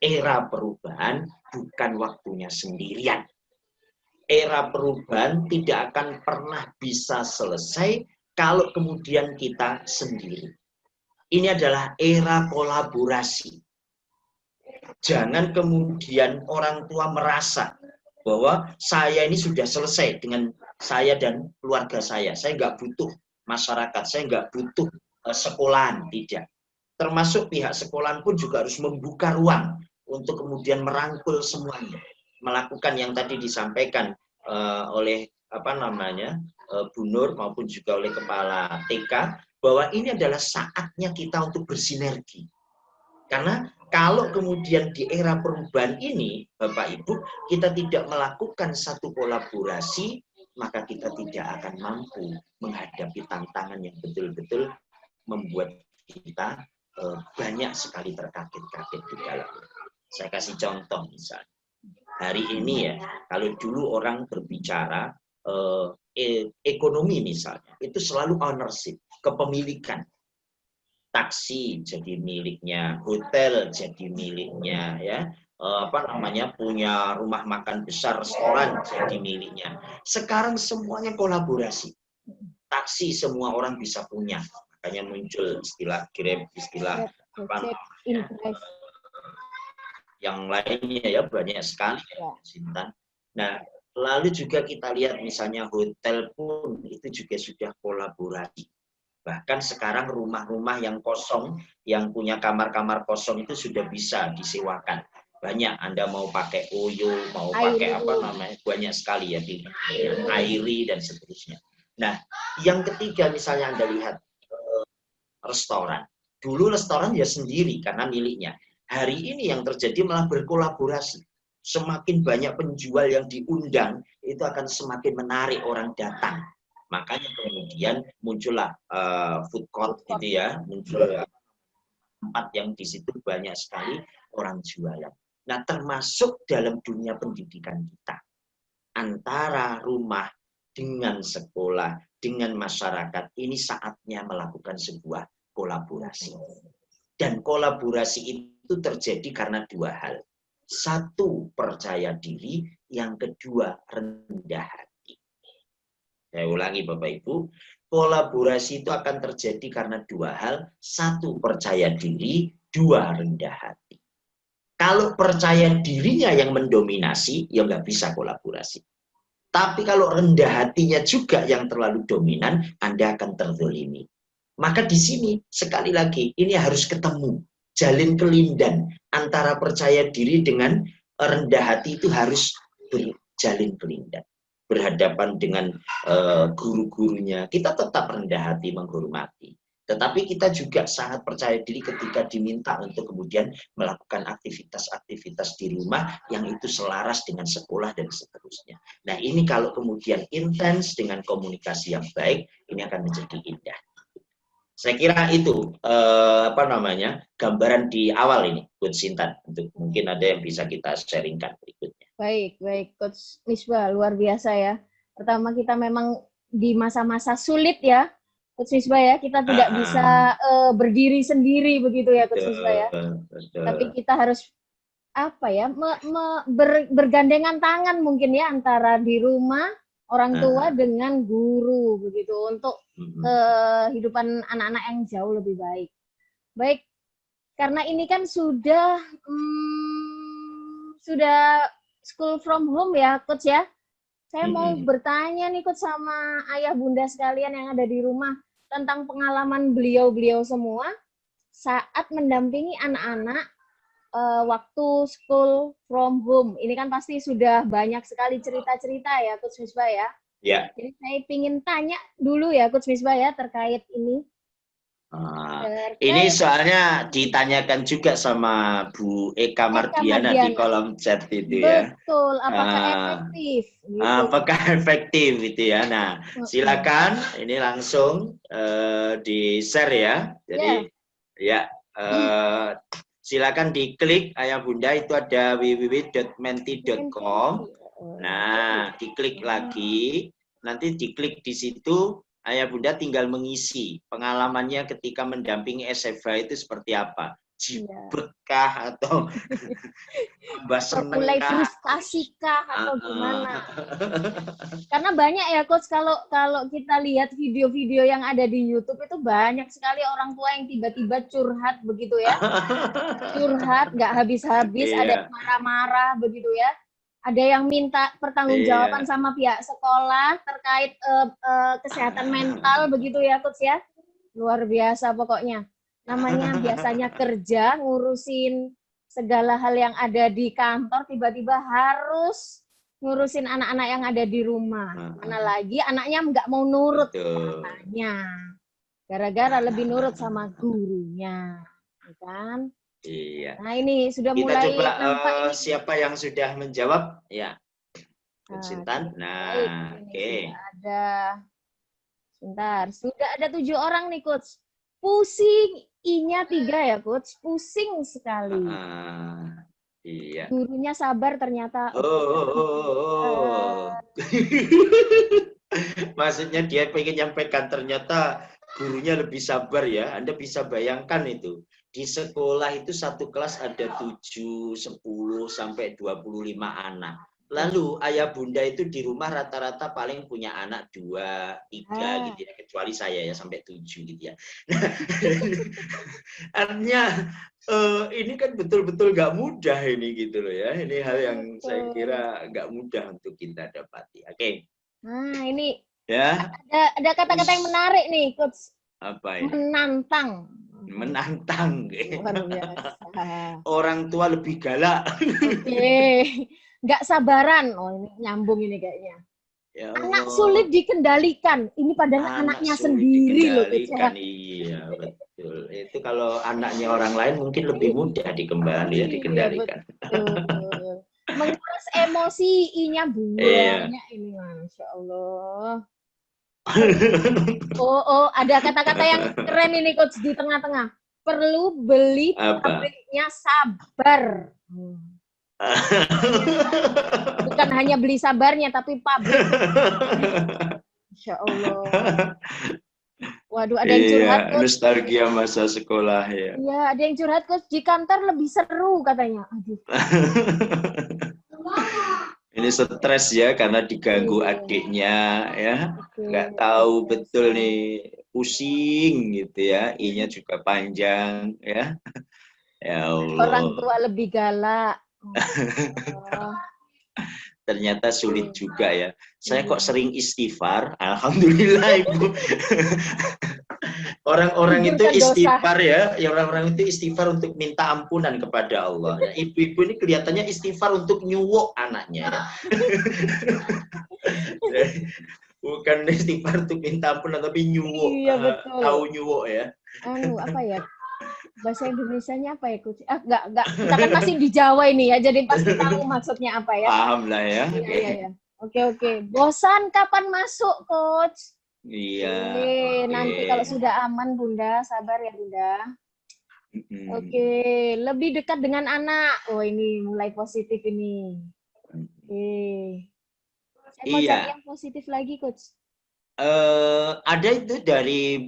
Era perubahan bukan waktunya sendirian. Era perubahan tidak akan pernah bisa selesai kalau kemudian kita sendiri. Ini adalah era kolaborasi. Jangan kemudian orang tua merasa bahwa saya ini sudah selesai dengan saya dan keluarga saya nggak butuh masyarakat, saya nggak butuh sekolahan, tidak. Termasuk pihak sekolahan pun juga harus membuka ruang untuk kemudian merangkul semuanya, melakukan yang tadi disampaikan oleh Bu Nur maupun juga oleh Kepala TK, bahwa ini adalah saatnya kita untuk bersinergi. Karena kalau kemudian di era perubahan ini, Bapak Ibu, kita tidak melakukan satu kolaborasi, maka kita tidak akan mampu menghadapi tantangan yang betul-betul membuat kita banyak sekali terkaget-kaget di dalamnya. Saya kasih contoh misalnya. Hari ini ya, kalau dulu orang berbicara ekonomi misalnya, itu selalu ownership, kepemilikan. taksi jadi miliknya, hotel jadi miliknya, ya. Punya rumah makan besar, restoran jadi miliknya. Sekarang semuanya kolaborasi. Taksi semua orang bisa punya. Makanya muncul istilah Grab, istilah yang lainnya ya, banyak sekali ya, Sintan. Nah, lalu juga kita lihat misalnya hotel pun itu juga sudah kolaborasi. Bahkan sekarang rumah-rumah yang kosong, yang punya kamar-kamar kosong itu sudah bisa disewakan. Banyak, Anda mau pakai Oyo, mau pakai banyak sekali ya, Airi dan seterusnya. Nah, yang ketiga misalnya Anda lihat restoran. Dulu restoran ya sendiri karena miliknya. Hari ini yang terjadi malah berkolaborasi. Semakin banyak penjual yang diundang, itu akan semakin menarik orang datang. Makanya kemudian muncullah food court gitu ya, muncul tempat yang di situ banyak sekali orang jualan. Nah, termasuk dalam dunia pendidikan kita. Antara rumah dengan sekolah, dengan masyarakat, ini saatnya melakukan sebuah kolaborasi. Dan kolaborasi itu terjadi karena dua hal. Satu, percaya diri. Yang kedua, rendah hati. Saya ulangi Bapak Ibu, kolaborasi itu akan terjadi karena dua hal. Satu, percaya diri. Dua, rendah hati. Kalau percaya dirinya yang mendominasi, ya nggak bisa kolaborasi. Tapi kalau rendah hatinya juga yang terlalu dominan, Anda akan terzolimi. Maka di sini, sekali lagi, ini harus ketemu. Jalin kelindan antara percaya diri dengan rendah hati itu harus berjalin kelindan. Berhadapan dengan guru-gurunya, kita tetap rendah hati menghormati. Tetapi kita juga sangat percaya diri ketika diminta untuk kemudian melakukan aktivitas-aktivitas di rumah yang itu selaras dengan sekolah dan seterusnya. Nah, ini kalau kemudian intens dengan komunikasi yang baik, ini akan menjadi indah. Saya kira itu gambaran di awal ini, Coach Sintan. Untuk mungkin ada yang bisa kita sharingkan berikutnya. Baik, Coach Misbah, luar biasa ya. Pertama kita memang di masa-masa sulit ya, Coach Misbah ya, kita tidak bisa berdiri sendiri begitu ya, Coach Misbah ya. Tapi kita harus bergandengan tangan mungkin ya antara di rumah orang tua dengan guru begitu untuk kehidupan anak-anak yang jauh lebih baik. Baik, karena ini kan sudah school from home ya, Coach ya. Saya mau bertanya nih, Coach, sama ayah bunda sekalian yang ada di rumah tentang pengalaman beliau-beliau semua saat mendampingi anak-anak waktu school from home. Ini kan pasti sudah banyak sekali cerita-cerita ya, Coach Misbah ya. Ya. Jadi saya ingin tanya dulu ya, Coach Misbah ya, terkait ini. Ini soalnya ditanyakan juga sama Bu Eka Mardiana di kolom chat itu ya. Betul, apakah efektif? Gitu. Apakah efektif itu ya. Nah, silakan ini langsung di-share ya. Jadi silakan diklik ayah bunda, itu ada www.menti.com. Nah, diklik lagi, nanti diklik di situ, ayah bunda tinggal mengisi pengalamannya ketika mendampingi SFH itu seperti apa. Jibekah atau tambah seneng mulai frustasi kah atau gimana? Karena banyak ya, Coach, kalau kita lihat video-video yang ada di YouTube itu banyak sekali orang tua yang tiba-tiba curhat begitu ya. Curhat nggak habis-habis, ada yang marah-marah begitu ya. Ada yang minta pertanggungjawaban sama pihak sekolah terkait kesehatan mental begitu ya, Coach ya. Luar biasa pokoknya. Namanya biasanya kerja, ngurusin segala hal yang ada di kantor, tiba-tiba harus ngurusin anak-anak yang ada di rumah. Mana lagi anaknya nggak mau nurut katanya. Gara-gara lebih nurut sama gurunya. Kan? Iya. Nah, ini sudah kita mulai coba nampak ini. Siapa yang sudah menjawab? Ya. Sintan. Nah, oke. Sudah ada 7 orang nih, Coach. Pusing, I-nya 3 ya, Coach. Pusing sekali. Iya. Gurunya sabar ternyata. Maksudnya dia pengen nyampaikan ternyata gurunya lebih sabar ya. Anda bisa bayangkan itu. Di sekolah itu satu kelas ada 7, 10, sampai 25 anak. Lalu ayah bunda itu di rumah rata-rata paling punya anak 2, 3 gitu ya. Kecuali saya ya sampai 7 gitu ya. Nah, artinya ini kan betul-betul nggak mudah ini gitu loh ya. Ini hal yang saya kira nggak mudah untuk kita dapati. Oke. Nah, ini Ya. ada kata-kata yang menarik nih, Coach. Apa ini? Menantang. Menantang. Luar biasa. Orang tua lebih galak. Oke. Nggak sabaran. Oh, ini nyambung ini kayaknya. Ya Anak Allah. sulit dikendalikan. Ini padahal anaknya sendiri loh, Coach. Iya, betul. Itu kalau anaknya orang lain mungkin lebih mudah dikendalikan. Betul. Menguras emosi, I-nya banyak ini, Masya Allah. Ada kata-kata yang keren ini, Coach, di tengah-tengah. Perlu beli pabriknya sabar. Bukan hanya beli sabarnya, tapi pabrik. Masya Allah. Waduh, ada yang curhat, Coach. Nostalgia masa sekolah ya. Iya, ada yang curhat, Coach. Di kantor lebih seru katanya. Aduh. Ini stres ya karena diganggu adiknya ya. Nggak tahu betul nih, pusing gitu ya. I-nya juga panjang ya. Ya Allah. Orang tua lebih galak. Ternyata sulit juga ya. Saya kok sering istighfar. Alhamdulillah Ibu. Orang-orang itu istighfar ya. Orang-orang itu istighfar untuk minta ampunan kepada Allah. Ibu-ibu ini kelihatannya istighfar untuk nyuwok anaknya ya. Bukan istighfar untuk minta ampunan tapi nyuwok. Iya, betul. Tahu nyuwok ya. Apa ya? Bahasa Indonesianya apa ya, Coach? Enggak. Kita kan masih di Jawa ini ya, jadi pasti tahu maksudnya apa ya. Paham lah ya. Iya. Oke. Bosan kapan masuk, Coach? Iya. Nanti kalau sudah aman, Bunda, sabar ya, Bunda. Oke, lebih dekat dengan anak. Oh, ini mulai positif ini. Saya mau cari yang positif lagi, Coach. Ada itu dari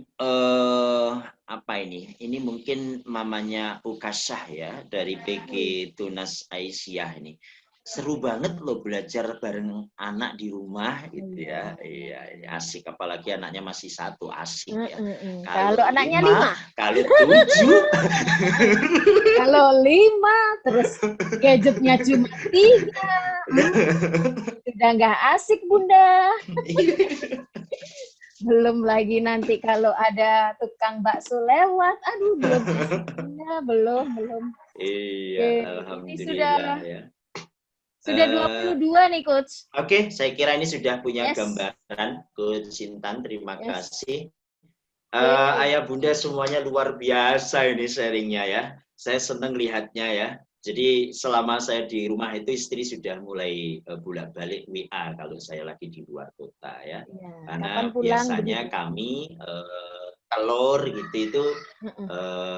apa ini? Ini mungkin mamanya Ukasah ya dari PG Tunas Aisyah ini. Seru banget loh belajar bareng anak di rumah gitu ya. Iya, ini asik apalagi anaknya masih 1, asik ya. Kalau anaknya 5, kalau 7, kalau 5 terus gadgetnya cuma 3. Sudah nggak asik, Bunda. Belum lagi nanti kalau ada tukang bakso lewat. Aduh, belum. Iya, alhamdulillah ya. Sudah 22 nih, Coach. Oke, saya kira ini sudah punya gambaran, Coach Intan. Terima kasih. Ayah bunda semuanya luar biasa ini sharingnya ya. Saya senang lihatnya ya. Jadi selama saya di rumah itu istri sudah mulai bolak-balik WA kalau saya lagi di luar kota ya. Karena biasanya kami telur gitu itu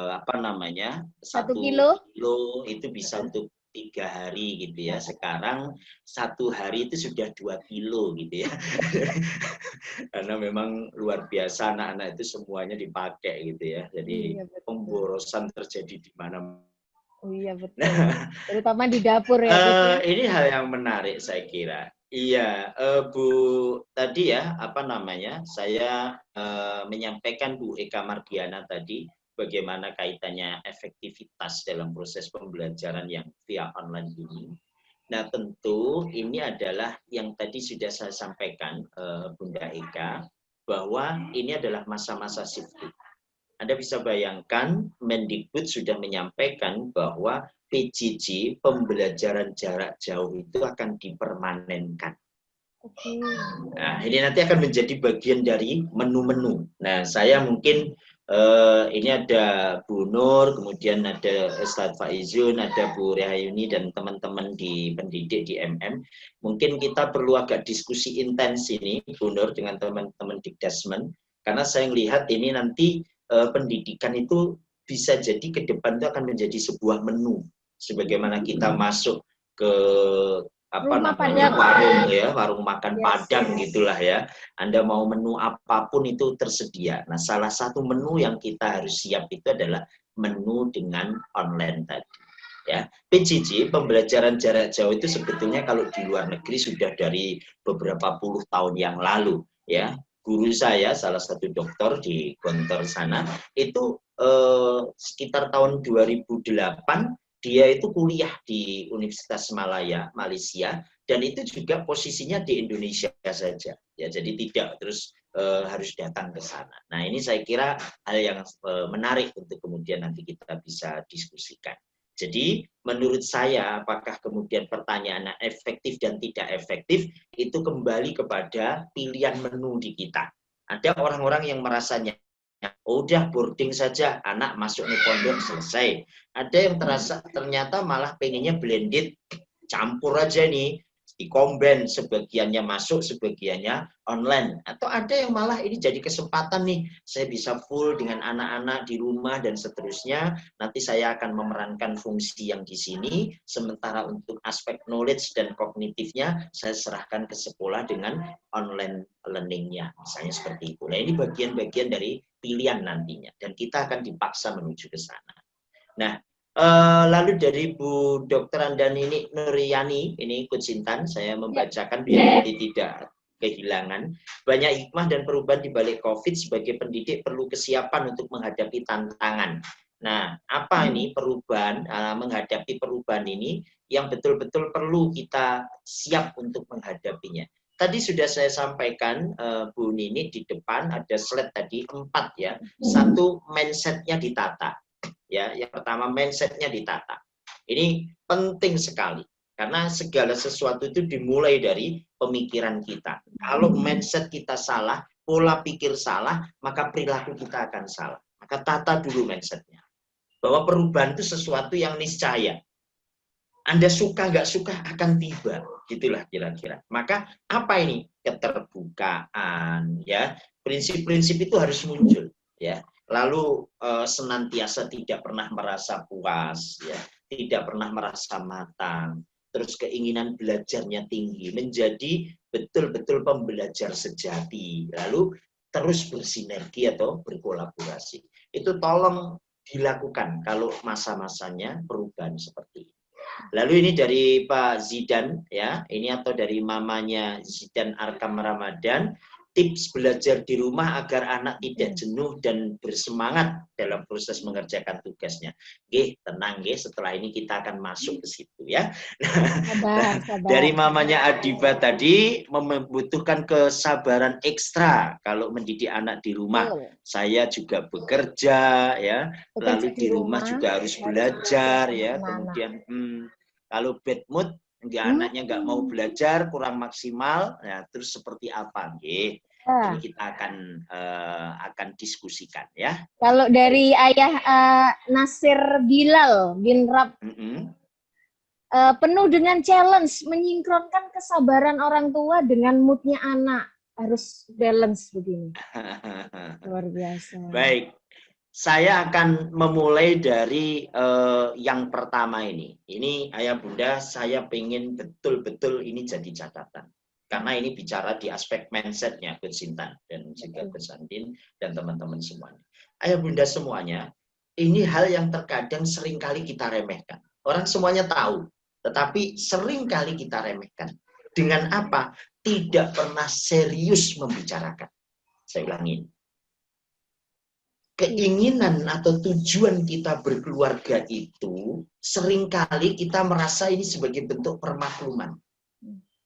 apa namanya 1 kilo itu bisa untuk 3 hari gitu ya. Sekarang 1 hari itu sudah 2 kilo gitu ya. Karena memang luar biasa anak-anak itu semuanya dipakai gitu ya. Jadi pemborosan terjadi di mana. Oh iya betul. Terutama di dapur ya. Ini hal yang menarik saya kira. Iya, Bu tadi ya apa namanya? Saya menyampaikan Bu Eka Mardiana tadi bagaimana kaitannya efektivitas dalam proses pembelajaran yang via online ini. Nah tentu ini adalah yang tadi sudah saya sampaikan Bunda Eka, bahwa ini adalah masa-masa shifting. Anda bisa bayangkan Mendikbud sudah menyampaikan bahwa PJJ, pembelajaran jarak jauh itu akan dipermanenkan. Nah ini nanti akan menjadi bagian dari menu-menu. Nah saya mungkin ini ada Bu Nur, kemudian ada Ustadz Faizun, ada Bu Rehayuni dan teman-teman di pendidik di MM. Mungkin kita perlu agak diskusi intens ini, Bu Nur, dengan teman-teman Dikdasmen, karena saya melihat ini nanti pendidikan itu bisa jadi ke depan itu akan menjadi sebuah menu. Sebagaimana kita masuk ke Rumah Padang. warung ya, warung makan Yes, Padang yes. gitulah ya. Anda mau menu apapun itu tersedia. Nah, salah satu menu yang kita harus siap itu adalah menu dengan online tadi. Ya, PJJ pembelajaran jarak jauh itu sebetulnya kalau di luar negeri sudah dari beberapa puluh tahun yang lalu ya. Guru saya salah satu dokter di Gontor sana itu sekitar tahun 2008 dia itu kuliah di Universitas Malaya, Malaysia, dan itu juga posisinya di Indonesia saja. Ya, jadi tidak terus harus datang ke sana. Nah, ini saya kira hal yang menarik untuk kemudian nanti kita bisa diskusikan. Jadi, menurut saya, apakah kemudian pertanyaannya efektif dan tidak efektif, itu kembali kepada pilihan menu di kita. Ada orang-orang yang merasanya, oh, udah boarding saja, anak masuk di pondok selesai. Ada yang ternyata malah pengennya blended, campur aja nih, dikomben, sebagiannya masuk, sebagiannya online. Atau ada yang malah ini jadi kesempatan nih, saya bisa full dengan anak-anak di rumah dan seterusnya. Nanti saya akan memerankan fungsi yang di sini, sementara untuk aspek knowledge dan kognitifnya, saya serahkan ke sekolah dengan online learning-nya. Misalnya seperti itu. Nah, ini bagian-bagian dari pilihan nantinya. Dan kita akan dipaksa menuju ke sana. Nah, lalu dari Bu Dr. Andani Nuryani, ini ikut Sintan, saya membacakan biar nanti tidak kehilangan. Banyak hikmah dan perubahan di balik COVID, sebagai pendidik perlu kesiapan untuk menghadapi tantangan. Nah, apa ini perubahan, menghadapi perubahan ini yang betul-betul perlu kita siap untuk menghadapinya. Tadi sudah saya sampaikan, Bu Nini, di depan ada slide tadi 4 ya. Satu, mindset-nya ditata. Ya, yang pertama mindset-nya ditata. Ini penting sekali karena segala sesuatu itu dimulai dari pemikiran kita. Kalau mindset kita salah, pola pikir salah, maka perilaku kita akan salah. Maka tata dulu mindset-nya. Bahwa perubahan itu sesuatu yang niscaya. Anda suka nggak suka akan tiba, gitulah kira-kira. Maka apa ini? Keterbukaan, ya. Prinsip-prinsip itu harus muncul, ya. Lalu senantiasa tidak pernah merasa puas, ya, tidak pernah merasa matang, terus keinginan belajarnya tinggi, menjadi betul-betul pembelajar sejati, lalu terus bersinergi atau berkolaborasi. Itu tolong dilakukan kalau masa-masanya perubahan seperti ini. Lalu ini dari Pak Zidan, ya, ini atau dari mamanya Zidan Arkam Ramadan. Tips belajar di rumah agar anak tidak jenuh dan bersemangat dalam proses mengerjakan tugasnya. Nggih, tenang nggih, setelah ini kita akan masuk ke situ ya. Sabar. Dari mamanya Adiba tadi membutuhkan kesabaran ekstra kalau mendidik anak di rumah. Saya juga bekerja ya, lalu di rumah juga harus belajar ya. Kemudian kalau bad mood, anaknya nggak mau belajar, kurang maksimal, ya terus seperti apa? Nggih. Ini kita akan diskusikan ya. Kalau dari ayah Nasir Bilal bin Rab, penuh dengan challenge, menyinkronkan kesabaran orang tua dengan moodnya anak, harus balance begini. Luar biasa. Baik. Saya akan memulai dari yang pertama ini. Ini ayah bunda, saya pengen betul-betul ini jadi catatan. Karena ini bicara di aspek mindset-nya Coach Sintan dan juga Coach Andin dan teman-teman semuanya. Ayah bunda semuanya, ini hal yang terkadang seringkali kita remehkan. Orang semuanya tahu, tetapi seringkali kita remehkan. Dengan apa? Tidak pernah serius membicarakan. Saya ulangin. Keinginan atau tujuan kita berkeluarga itu seringkali kita merasa ini sebagai bentuk permakluman.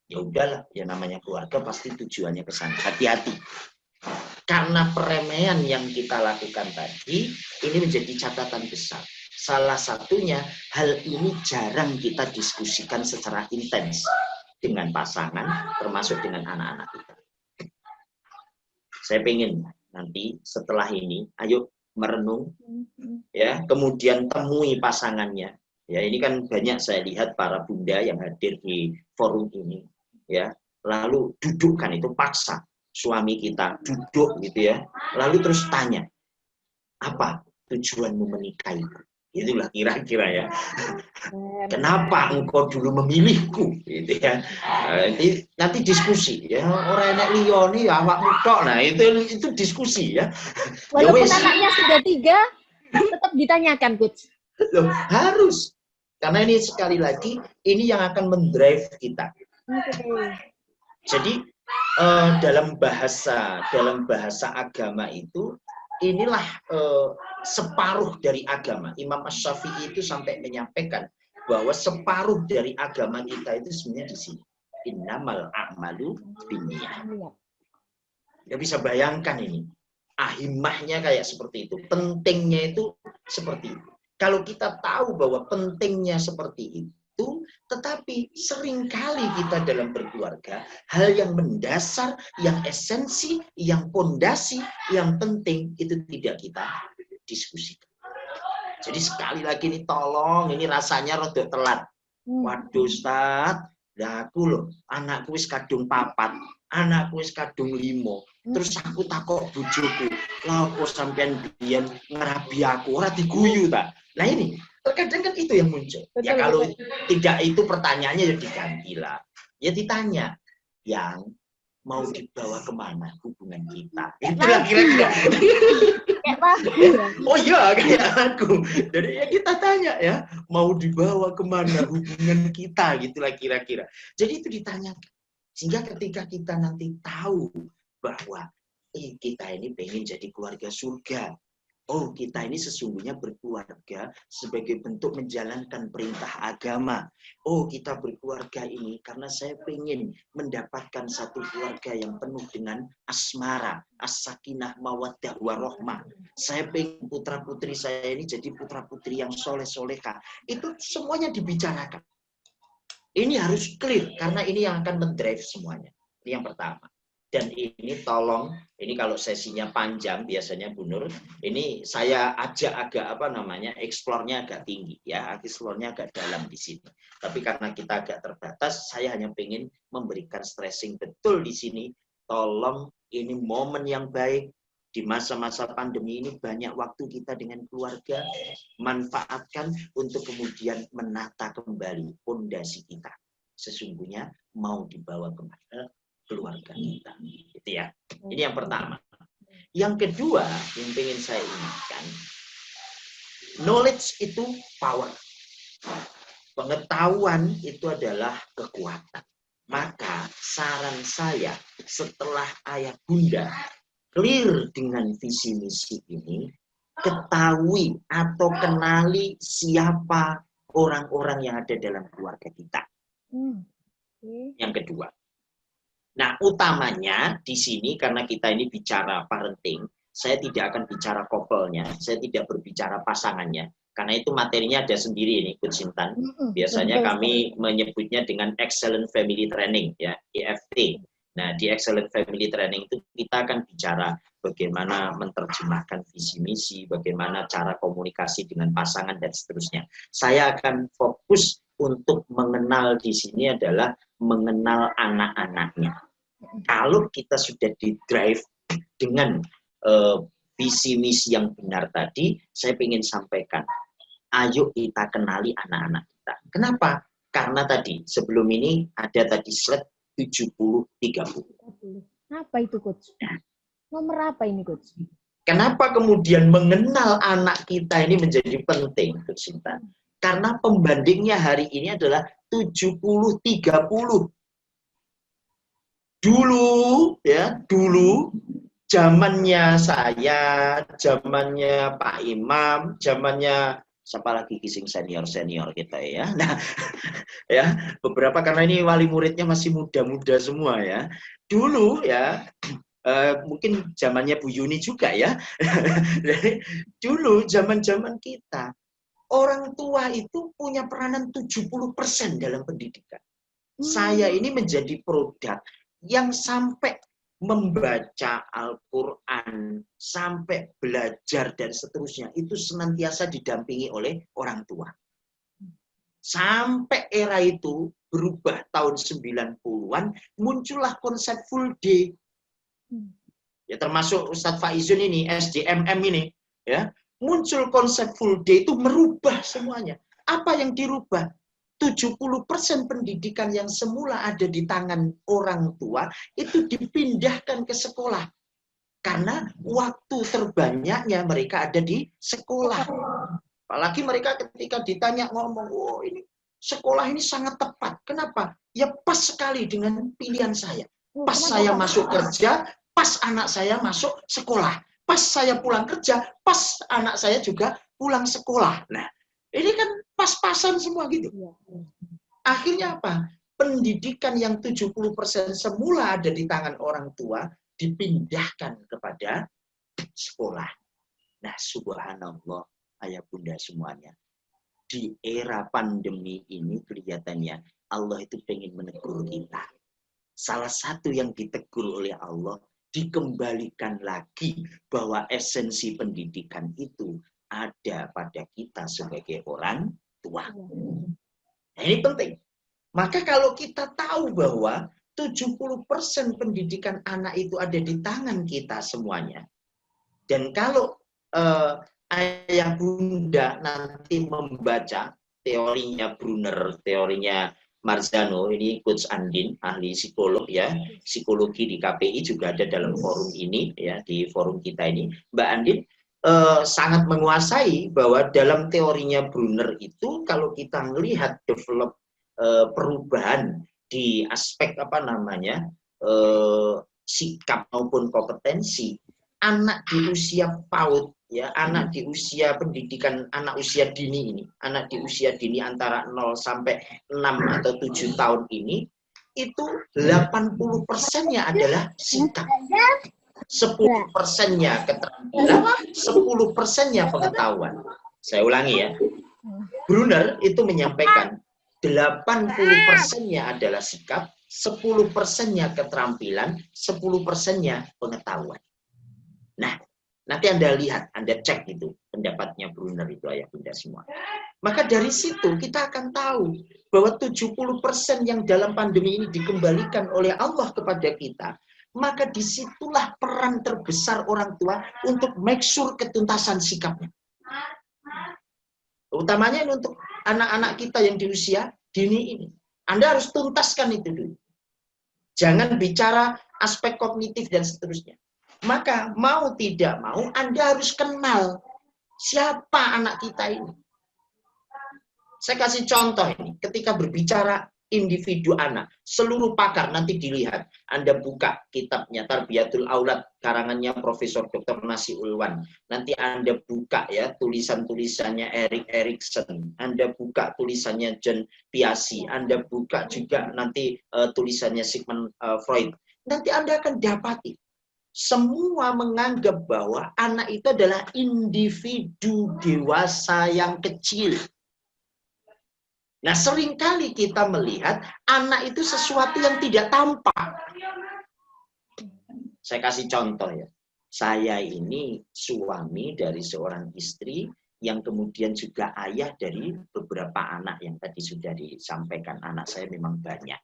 Ya udahlah, ya namanya keluarga pasti tujuannya ke sana. Hati-hati. Karena peremehan yang kita lakukan tadi, ini menjadi catatan besar. Salah satunya, hal ini jarang kita diskusikan secara intens dengan pasangan, termasuk dengan anak-anak kita. Saya pengen nanti setelah ini, ayo merenung, ya, kemudian temui pasangannya. Ya, ini kan banyak saya lihat para bunda yang hadir di forum ini, ya. Lalu dudukkan itu, paksa suami kita duduk gitu ya. Lalu terus tanya, apa tujuanmu menikahi? Itulah kira-kira ya. Kenapa engkau dulu memilihku, gitu ya. Nanti diskusi ya. Orang enak lioni awakmu tok. Nah, itu diskusi ya. Walaupun anaknya sudah 3, tetap ditanyakan, Coach. Loh, harus. Karena ini sekali lagi ini yang akan mendrive kita. Jadi dalam bahasa agama itu inilah separuh dari agama. Imam Asy-Syafi'i itu sampai menyampaikan bahwa separuh dari agama kita itu sebenarnya di sini. Innamal a'malu binniyah. Ya bisa bayangkan ini. Ahimmahnya kayak seperti itu. Pentingnya itu seperti itu. Kalau kita tahu bahwa pentingnya seperti itu, tetapi seringkali kita dalam berkeluarga, hal yang mendasar, yang esensi, yang pondasi, yang penting, itu tidak kita diskusikan. Jadi sekali lagi nih, tolong, ini rasanya rada telat. Waduh Ustaz, aku loh, anakku wis kadung 4, anakku wis kadung 5. Terus aku takok bojoku, lha opo sampean biyen ngerabi aku, ora diguyu ta? Nah ini, terkadang kan itu yang muncul. Ya kalau tidak itu pertanyaannya ya diganti lah. Ya ditanya, yang mau dibawa kemana hubungan kita? Itulah kira-kira. Oh iya, kayak aku. Jadi ya kita tanya ya, mau dibawa kemana hubungan kita, gitulah kira-kira. Jadi itu ditanyakan. Sehingga ketika kita nanti tahu bahwa kita ini pengen jadi keluarga surga. Oh, kita ini sesungguhnya berkeluarga sebagai bentuk menjalankan perintah agama. Oh, kita berkeluarga ini karena saya pengen mendapatkan satu keluarga yang penuh dengan asmara, as-sakinah, mawaddah, warahmah. Saya pengen putra-putri saya ini jadi putra-putri yang soleh-solehah. Itu semuanya dibicarakan. Ini harus clear, karena ini yang akan mendrive semuanya. Ini yang pertama. Dan ini tolong, ini kalau sesinya panjang biasanya Bu Nur, ini saya ajak agak eksplornya agak tinggi ya, eksplornya agak dalam di sini. Tapi karena kita agak terbatas, saya hanya ingin memberikan stressing betul di sini. Tolong, ini momen yang baik di masa-masa pandemi ini, banyak waktu kita dengan keluarga, manfaatkan untuk kemudian menata kembali fondasi kita. Sesungguhnya mau dibawa kemana keluarga kita, gitu ya. Ini yang pertama. Yang kedua yang ingin saya ingatkan, knowledge itu power. Pengetahuan itu adalah kekuatan. Maka saran saya setelah ayah bunda clear dengan visi misi ini, ketahui atau kenali siapa orang-orang yang ada dalam keluarga kita. Yang kedua. Nah, utamanya di sini karena kita ini bicara parenting, saya tidak akan bicara couple-nya, saya tidak berbicara pasangannya, karena itu materinya ada sendiri ini, Coach Intan. Biasanya kami menyebutnya dengan Excellent Family Training, ya, EFT. Nah, di Excellent Family Training itu kita akan bicara bagaimana menerjemahkan visi misi, bagaimana cara komunikasi dengan pasangan dan seterusnya. Saya akan fokus untuk mengenal di sini adalah mengenal anak-anaknya. Kalau kita sudah di drive dengan visi misi yang benar tadi, saya ingin sampaikan, ayo kita kenali anak-anak kita. Kenapa? Karena tadi sebelum ini ada tadi slide 70-30. Apa itu, Coach? Nomor apa ini, Coach? Kenapa kemudian mengenal anak kita ini menjadi penting, Coach Sinta? Karena pembandingnya hari ini adalah 70-30. Dulu zamannya saya, zamannya Pak Imam, zamannya siapa lagi kising senior kita ya. Nah, ya, beberapa karena ini wali muridnya masih muda-muda semua ya. Dulu ya, mungkin zamannya Bu Yuni juga ya. Dulu zaman-zaman kita, orang tua itu punya peranan 70% dalam pendidikan. Saya ini menjadi produk yang sampai membaca Al-Quran, sampai belajar dan seterusnya, itu senantiasa didampingi oleh orang tua. Sampai era itu berubah tahun 90-an, muncullah konsep full day. Ya termasuk Ustadz Faizun ini, SDMM ini, ya muncul konsep full day itu merubah semuanya. Apa yang dirubah? 70% pendidikan yang semula ada di tangan orang tua itu dipindahkan ke sekolah. Karena waktu terbanyaknya mereka ada di sekolah. Apalagi mereka ketika ditanya ngomong, oh ini sekolah ini sangat tepat. Kenapa? Ya pas sekali dengan pilihan saya. Pas saya masuk kerja, pas anak saya masuk sekolah. Pas saya pulang kerja, pas anak saya juga pulang sekolah. Nah, ini kan pas-pasan semua gitu. Akhirnya apa? Pendidikan yang 70% semula ada di tangan orang tua dipindahkan kepada sekolah. Nah, subhanallah, ayah bunda semuanya. Di era pandemi ini kelihatannya Allah itu pengen menegur kita. Salah satu yang ditegur oleh Allah, dikembalikan lagi bahwa esensi pendidikan itu ada pada kita sebagai orang tua. Nah, ini penting. Maka kalau kita tahu bahwa 70% pendidikan anak itu ada di tangan kita semuanya. Dan kalau ayah bunda nanti membaca teorinya Brunner, teorinya Marzano, ini Coach Andin, ahli psikolog ya, psikologi di KPI juga ada dalam forum ini ya, di forum kita ini. Mbak Andin sangat menguasai bahwa dalam teorinya Brunner itu kalau kita melihat develop perubahan di aspek apa namanya sikap maupun kompetensi anak di usia PAUD ya, anak di usia pendidikan anak usia dini ini, anak di usia dini antara 0 sampai 6 atau 7 tahun ini itu 80%-nya adalah sikap. 10%-nya keterampilan, 10%-nya pengetahuan. Saya ulangi ya. Brunner itu menyampaikan 80%-nya adalah sikap, 10%-nya keterampilan, 10%-nya pengetahuan. Nah, nanti Anda lihat, Anda cek itu pendapatnya Brunner itu ayah bunda semua. Maka dari situ kita akan tahu bahwa 70% yang dalam pandemi ini dikembalikan oleh Allah kepada kita. Maka disitulah peran terbesar orang tua untuk make sure ketuntasan sikapnya. Utamanya untuk anak-anak kita yang di usia dini ini. Anda harus tuntaskan itu dulu. Jangan bicara aspek kognitif dan seterusnya. Maka mau tidak mau Anda harus kenal siapa anak kita ini. Saya kasih contoh ini. Ketika berbicara individu anak, seluruh pakar nanti dilihat. Anda buka kitabnya Tarbiyatul Aulad karangannya Profesor Dr. Nasi Ulwan. Nanti Anda buka ya tulisan-tulisannya Erik Erikson. Anda buka tulisannya John Piaget. Anda buka juga nanti tulisannya Sigmund Freud. Nanti Anda akan dapati semua menganggap bahwa anak itu adalah individu dewasa yang kecil. Nah, seringkali kita melihat anak itu sesuatu yang tidak tampak. Saya kasih contoh ya. Saya ini suami dari seorang istri yang kemudian juga ayah dari beberapa anak yang tadi sudah disampaikan. Anak saya memang banyak.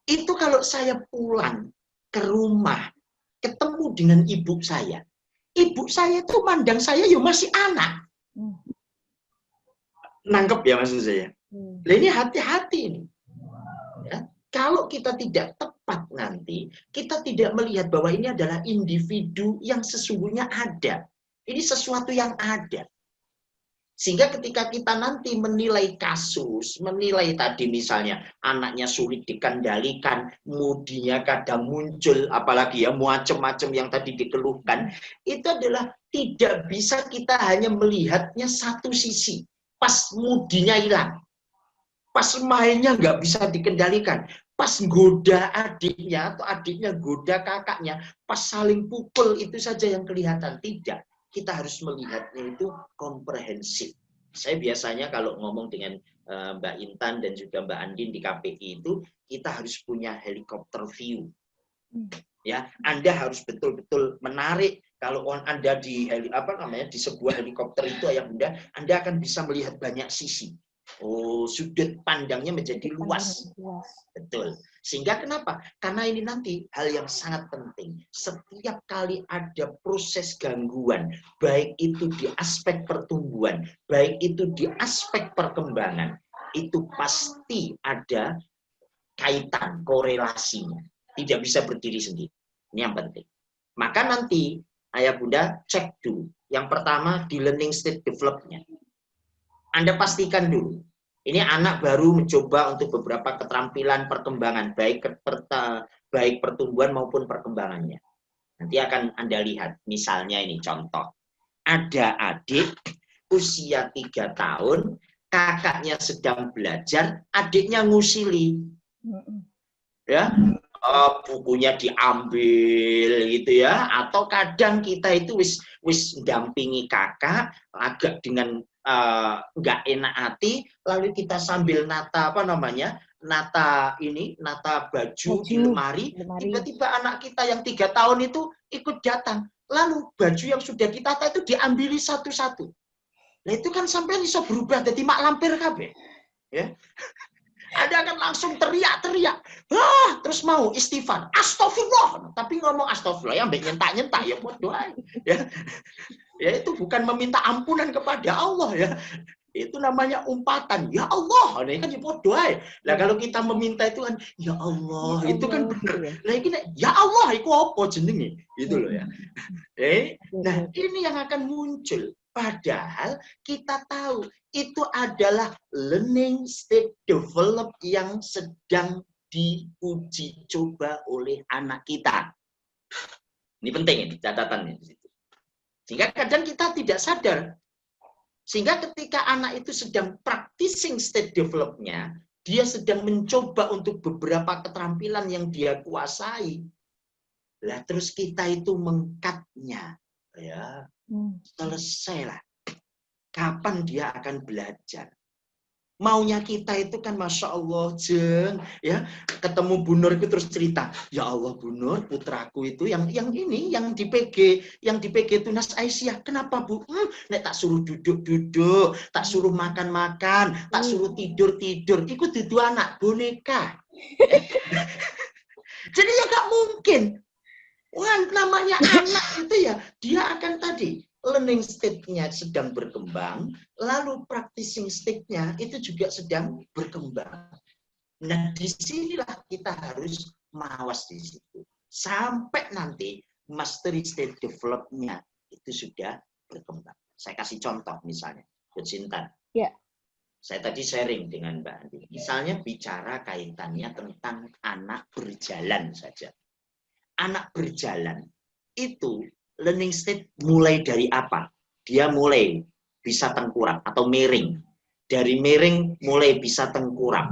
Itu kalau saya pulang ke rumah, ketemu dengan ibu saya itu mandang saya ya masih anak. Nangkep ya maksud saya? Nah, ini hati-hati ini. Ya, kalau kita tidak tepat nanti, kita tidak melihat bahwa ini adalah individu yang sesungguhnya ada. Ini sesuatu yang ada. Sehingga ketika kita nanti menilai kasus, menilai tadi misalnya anaknya sulit dikendalikan, moodinya kadang muncul, apalagi ya macam-macam yang tadi dikeluhkan, itu adalah tidak bisa kita hanya melihatnya satu sisi. Pas moodinya hilang, pas mainnya nggak bisa dikendalikan, pas goda adiknya atau adiknya goda kakaknya, pas saling pukul itu saja yang kelihatan. Tidak. Kita harus melihatnya itu komprehensif. Saya biasanya kalau ngomong dengan Mbak Intan dan juga Mbak Andin di KPI itu, kita harus punya helikopter view. Ya, Anda harus betul-betul menarik. Kalau Anda di di sebuah helikopter itu ayah bunda, Anda akan bisa melihat banyak sisi. Oh, sudut pandangnya menjadi luas. Betul. Sehingga kenapa? Karena ini nanti hal yang sangat penting. Setiap kali ada proses gangguan, baik itu di aspek pertumbuhan, baik itu di aspek perkembangan, itu pasti ada kaitan, korelasinya. Tidak bisa berdiri sendiri. Ini yang penting. Maka nanti ayah bunda cek dulu. Yang pertama di learning state development. Anda pastikan dulu. Ini anak baru mencoba untuk beberapa keterampilan perkembangan, baik pertumbuhan maupun perkembangannya. Nanti akan Anda lihat, misalnya ini contoh. Ada adik usia 3 tahun, kakaknya sedang belajar, adiknya ngusili. Ya, bukunya diambil gitu ya, atau kadang kita itu wis dampingi kakak agak dengan nggak enak hati, lalu kita sambil nata nata baju di lemari, tiba-tiba anak kita yang 3 tahun itu ikut datang, lalu baju yang sudah kita tata itu diambili satu-satu. Nah itu kan sampai bisa berubah jadi mak lampir kabeh, ya. Ada akan langsung teriak-teriak, terus mau istighfar, astagfirullah, tapi ngomong astagfirullah yang nyentak-nyentak ya bodoh ya. Ya itu bukan meminta ampunan kepada Allah ya. Itu namanya umpatan. Ya Allah, ini kan bodoh. Nah kalau kita meminta itu kan ya Allah, ya itu Allah, kan benar. Nah ini ya Allah, itu apa jenenge? Itu loh ya. Nah, ini yang akan muncul. Padahal kita tahu itu adalah learning state develop yang sedang diuji coba oleh anak kita. Ini penting ini catatannya di situ. Sehingga kadang kita tidak sadar. Sehingga ketika anak itu sedang practicing state development-nya, dia sedang mencoba untuk beberapa keterampilan yang dia kuasai. Lah terus kita itu mengkatnya, ya selesailah. Kapan dia akan belajar? Maunya kita itu kan Masya Allah, Jeng, ya ketemu Bu Nur itu terus cerita, ya Allah Bu Nur, putraku itu yang ini, yang di PG Tunas Aisyah. Kenapa Bu? Nek tak suruh duduk-duduk, tak suruh makan-makan, tak suruh tidur-tidur, ikut dudu anak boneka. Jadi ya gak mungkin. Wah, namanya anak itu ya, dia akan tadi learning state-nya sedang berkembang, lalu practicing state-nya itu juga sedang berkembang. Nah, disinilah kita harus mawas di situ. Sampai nanti mastery state development-nya itu sudah berkembang. Saya kasih contoh misalnya, Coach Intan. Ya. Saya tadi sharing dengan Mbak Andi. Misalnya bicara kaitannya tentang anak berjalan saja. Anak berjalan itu learning state mulai dari apa? Dia mulai bisa tengkurap atau miring. Dari miring mulai bisa tengkurap.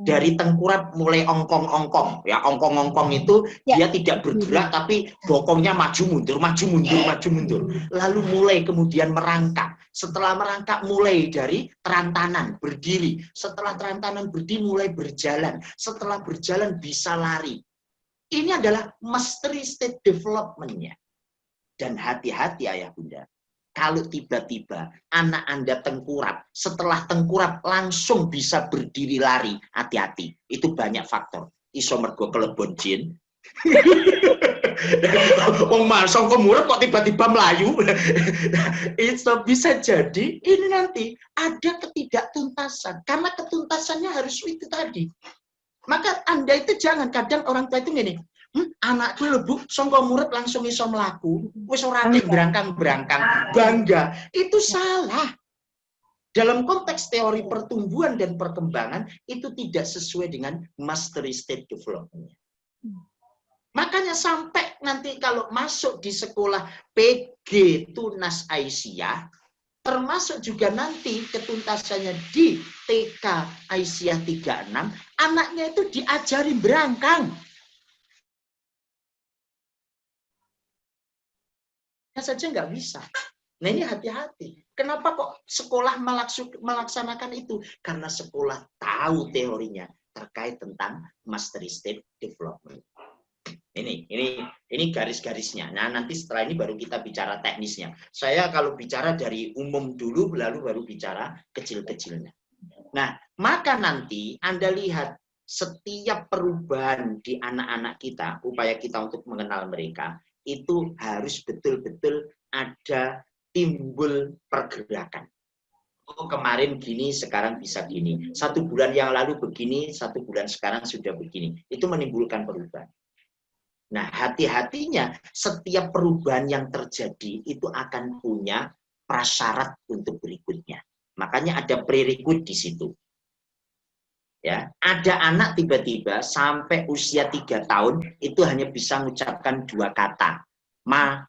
Dari tengkurap mulai ongkong-ongkong. Ya, ongkong-ongkong itu dia tidak bergerak tapi bokongnya maju mundur, maju mundur, maju mundur. Lalu mulai kemudian merangkak. Setelah merangkak mulai dari terantanan, berdiri. Setelah terantanan berdiri mulai berjalan. Setelah berjalan bisa lari. Ini adalah mastery state development-nya. Dan hati-hati ayah bunda. Kalau tiba-tiba anak Anda tengkurap, setelah tengkurap langsung bisa berdiri lari, hati-hati. Itu banyak faktor. Iso mergo kelebon jin. Wong masang kemurep kok tiba-tiba melayu. Itu bisa jadi ini nanti ada ketidaktuntasan. Karena ketuntasannya harus itu tadi. Maka Anda itu jangan, kadang orang tua itu gini, anakku lebu, songko murid langsung iso melaku, wis ora berangkang-berangkang, bangga. Itu salah. Dalam konteks teori pertumbuhan dan perkembangan, itu tidak sesuai dengan mastery state development. Makanya sampai nanti kalau masuk di sekolah PG Tunas Aisyah, termasuk juga nanti ketuntasannya di TK Aisyah 36, anaknya itu diajari berangkang. Saja nggak bisa. Nah ini hati-hati. Kenapa kok sekolah melaksanakan itu? Karena sekolah tahu teorinya terkait tentang mastery state development. Ini garis-garisnya. Nah, nanti setelah ini baru kita bicara teknisnya. Saya kalau bicara dari umum dulu, lalu baru bicara kecil-kecilnya. Nah, maka nanti Anda lihat setiap perubahan di anak-anak kita, upaya kita untuk mengenal mereka, itu harus betul-betul ada timbul pergerakan. Oh, kemarin gini, sekarang bisa gini. 1 bulan yang lalu begini, 1 bulan sekarang sudah begini. Itu menimbulkan perubahan. Nah, hati-hatinya setiap perubahan yang terjadi itu akan punya prasyarat untuk berikutnya. Makanya ada prerequisite di situ. Ya, ada anak tiba-tiba sampai usia 3 tahun itu hanya bisa mengucapkan 2 kata. Ma.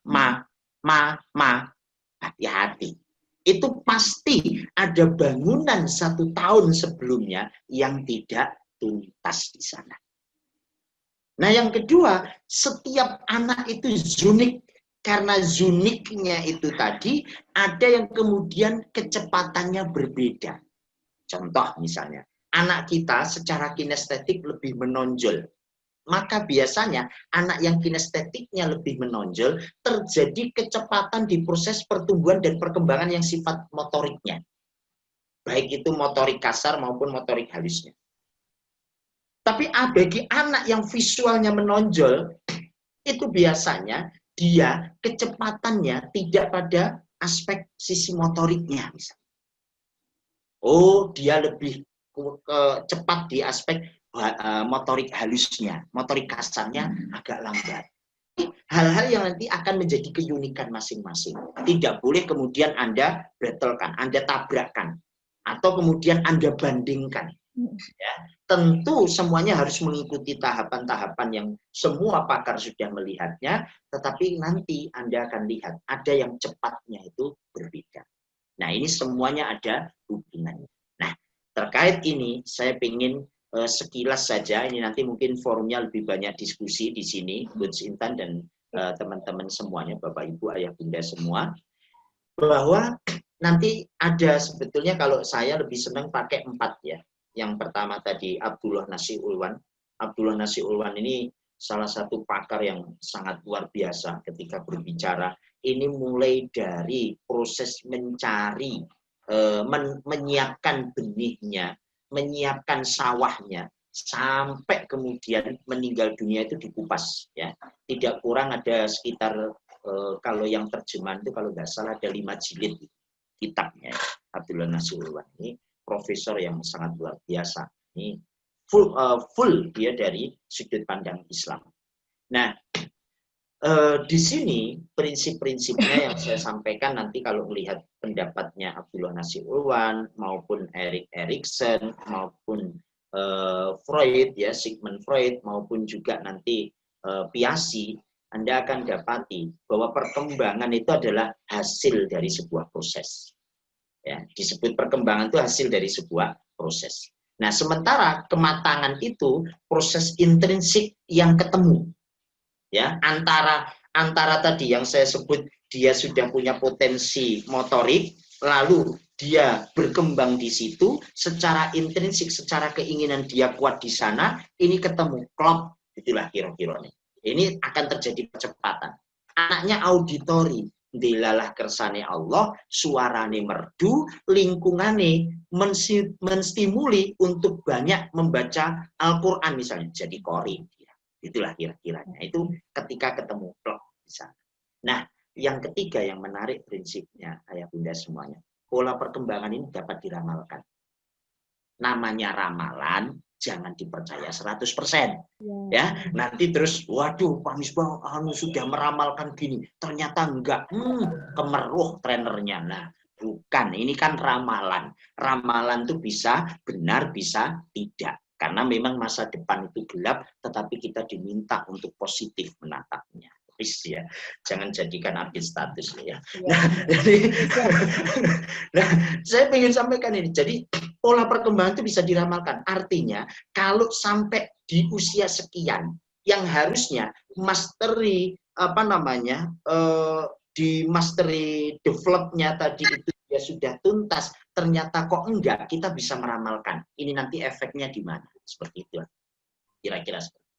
Hati-hati. Itu pasti ada bangunan 1 tahun sebelumnya yang tidak tuntas di sana. Nah, yang kedua, setiap anak itu unik. Karena uniknya itu tadi, ada yang kemudian kecepatannya berbeda. Contoh misalnya, anak kita secara kinestetik lebih menonjol. Maka biasanya anak yang kinestetiknya lebih menonjol, terjadi kecepatan di proses pertumbuhan dan perkembangan yang sifat motoriknya. Baik itu motorik kasar maupun motorik halusnya. Tapi bagi anak yang visualnya menonjol, itu biasanya dia kecepatannya tidak pada aspek sisi motoriknya. Misalnya. Oh, dia lebih cepat di aspek motorik halusnya, motorik kasarnya agak lambat. Hal-hal yang nanti akan menjadi keunikan masing-masing. Tidak boleh kemudian Anda battlekan, Anda tabrakkan, atau kemudian Anda bandingkan. Ya, tentu semuanya harus mengikuti tahapan-tahapan yang semua pakar sudah melihatnya, tetapi nanti Anda akan lihat ada yang cepatnya itu berbeda. Nah, ini semuanya ada hubungannya. Nah, terkait ini saya ingin sekilas saja, ini nanti mungkin forumnya lebih banyak diskusi di sini, Coach Intan dan teman-teman semuanya, Bapak, Ibu, Ayah, Bunda semua, bahwa nanti ada sebetulnya kalau saya lebih senang pakai 4 ya. Yang pertama tadi Abdullah Nasih Ulwan. Abdullah Nasih Ulwan ini salah satu pakar yang sangat luar biasa ketika berbicara. Ini mulai dari proses mencari, menyiapkan benihnya, menyiapkan sawahnya, sampai kemudian meninggal dunia itu dikupas. Ya. Tidak kurang ada sekitar, kalau yang terjemahan itu kalau nggak salah ada 5 jilid kitabnya. Abdullah Nasih Ulwan ini profesor yang sangat luar biasa. Ini full dia dari sudut pandang Islam. Nah, di sini prinsip-prinsipnya yang saya sampaikan nanti kalau melihat pendapatnya Abdullah Nasih Ulwan maupun Erik Erikson maupun Freud ya, Sigmund Freud maupun juga nanti Piaget, Anda akan dapati bahwa perkembangan itu adalah hasil dari sebuah proses. Ya, disebut perkembangan itu hasil dari sebuah proses. Nah, sementara kematangan itu proses intrinsik yang ketemu. Ya, antara tadi yang saya sebut dia sudah punya potensi motorik, lalu dia berkembang di situ secara intrinsik, secara keinginan dia kuat di sana, ini ketemu klop, itulah kira-kira. Ini akan terjadi percepatan. Anaknya auditori, dilalah kersane Allah, suarane merdu, lingkungane menstimuli untuk banyak membaca Al-Quran misalnya, jadi qori. Itulah kira-kiranya. Itu ketika ketemu plok di sana. Nah, yang ketiga yang menarik prinsipnya, Ayah Bunda semuanya, pola perkembangan ini dapat diramalkan. Namanya ramalan, jangan dipercaya 100%. Ya, nanti terus, waduh, Pak Misbah sudah meramalkan gini, ternyata enggak, kemeruh trenernya. Nah, bukan, ini kan ramalan. Ramalan itu bisa benar, bisa tidak. Karena memang masa depan itu gelap, tetapi kita diminta untuk positif menatapnya. Ya, jangan jadikan update status ya. Nah, jadi, nah, saya ingin sampaikan ini. Jadi pola perkembangan itu bisa diramalkan. Artinya kalau sampai di usia sekian, yang harusnya mastery di mastery developnya tadi itu dia sudah tuntas, ternyata kok enggak, kita bisa meramalkan. Ini nanti efeknya di mana? Seperti itu. Kira-kira seperti itu.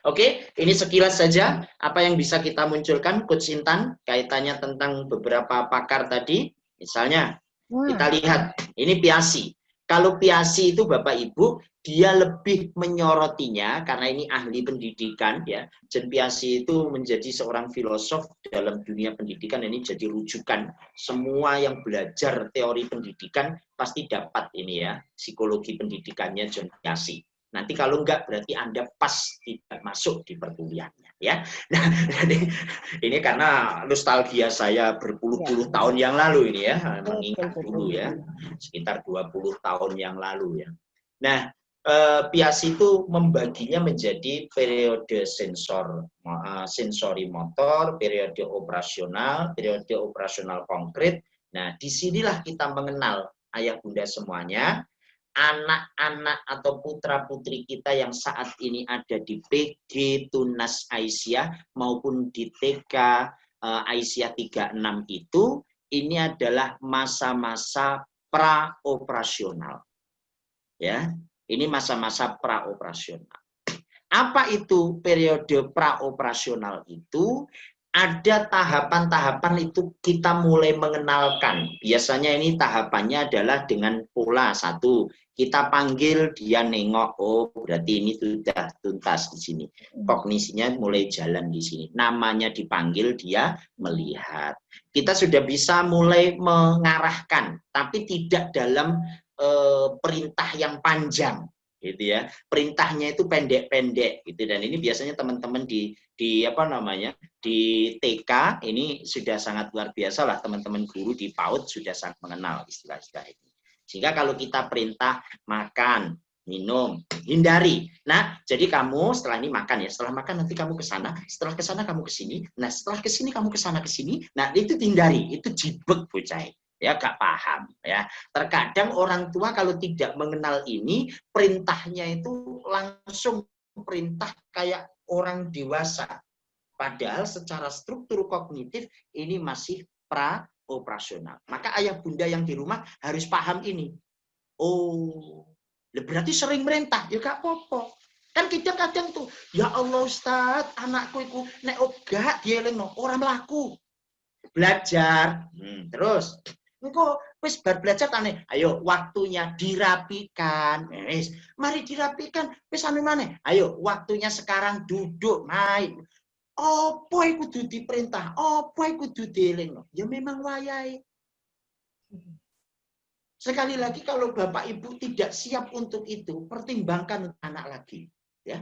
Oke, ini sekilas saja apa yang bisa kita munculkan, Coach Intan, kaitannya tentang beberapa pakar tadi. Misalnya, kita lihat, ini Piaget. Kalau Piasi itu Bapak Ibu, dia lebih menyorotinya karena ini ahli pendidikan ya. Jan Piasi itu menjadi seorang filosof dalam dunia pendidikan, ini jadi rujukan. Semua yang belajar teori pendidikan pasti dapat ini ya, psikologi pendidikannya Jan Piasi. Nanti kalau enggak berarti Anda pas tidak masuk di perkuliahannya ya. Nah, ini karena nostalgia saya berpuluh-puluh tahun yang lalu ini ya, mengingat dulu ya, sekitar 20 tahun yang lalu ya. Nah, Piasi itu membaginya menjadi periode sensori motor, periode operasional konkret. Nah, disinilah kita mengenal ayah bunda semuanya, anak-anak atau putra-putri kita yang saat ini ada di PG Tunas Aisyah maupun di TK Aisyah 36 itu, ini adalah masa-masa pra-operasional. Ya, ini masa-masa pra-operasional. Apa itu periode pra-operasional itu? Ada tahapan-tahapan itu kita mulai mengenalkan. Biasanya ini tahapannya adalah dengan pola satu. Kita panggil, dia nengok, oh berarti ini sudah tuntas di sini. Kognisinya mulai jalan di sini. Namanya dipanggil, dia melihat. Kita sudah bisa mulai mengarahkan, tapi tidak dalam perintah yang panjang. Gitu ya, perintahnya itu pendek-pendek gitu, dan ini biasanya teman-teman di apa namanya di TK ini sudah sangat luar biasa lah, teman-teman guru di PAUD sudah sangat mengenal istilah-istilah ini. Sehingga kalau kita perintah makan, minum, hindari. Nah, jadi kamu setelah ini makan ya, setelah makan nanti kamu ke sana, setelah ke sana kamu ke sini, nah setelah ke sini kamu ke sana ke sini. Nah, itu hindari, itu jibek bocah. Ya gak paham ya. Terkadang orang tua kalau tidak mengenal ini, perintahnya itu langsung perintah kayak orang dewasa. Padahal secara struktur kognitif ini masih pra-operasional. Maka ayah bunda yang di rumah harus paham ini. Oh, berarti sering merintah, ya gak apa-apa. Kan kadang-kadang tuh, ya Allah Ustaz, anakku itu nek gak dielingno, orang melaku. Belajar, terus engko wis bar belajar tane, ayo waktunya dirapikan. Wis, mari dirapikan. Wis anu maneh. Ayo waktunya sekarang duduk main. Apa iku kudu diperintah? Apa iku kudu dielingno? Ya memang wayahe. Sekali lagi kalau Bapak Ibu tidak siap untuk itu, pertimbangkan anak lagi. Ya.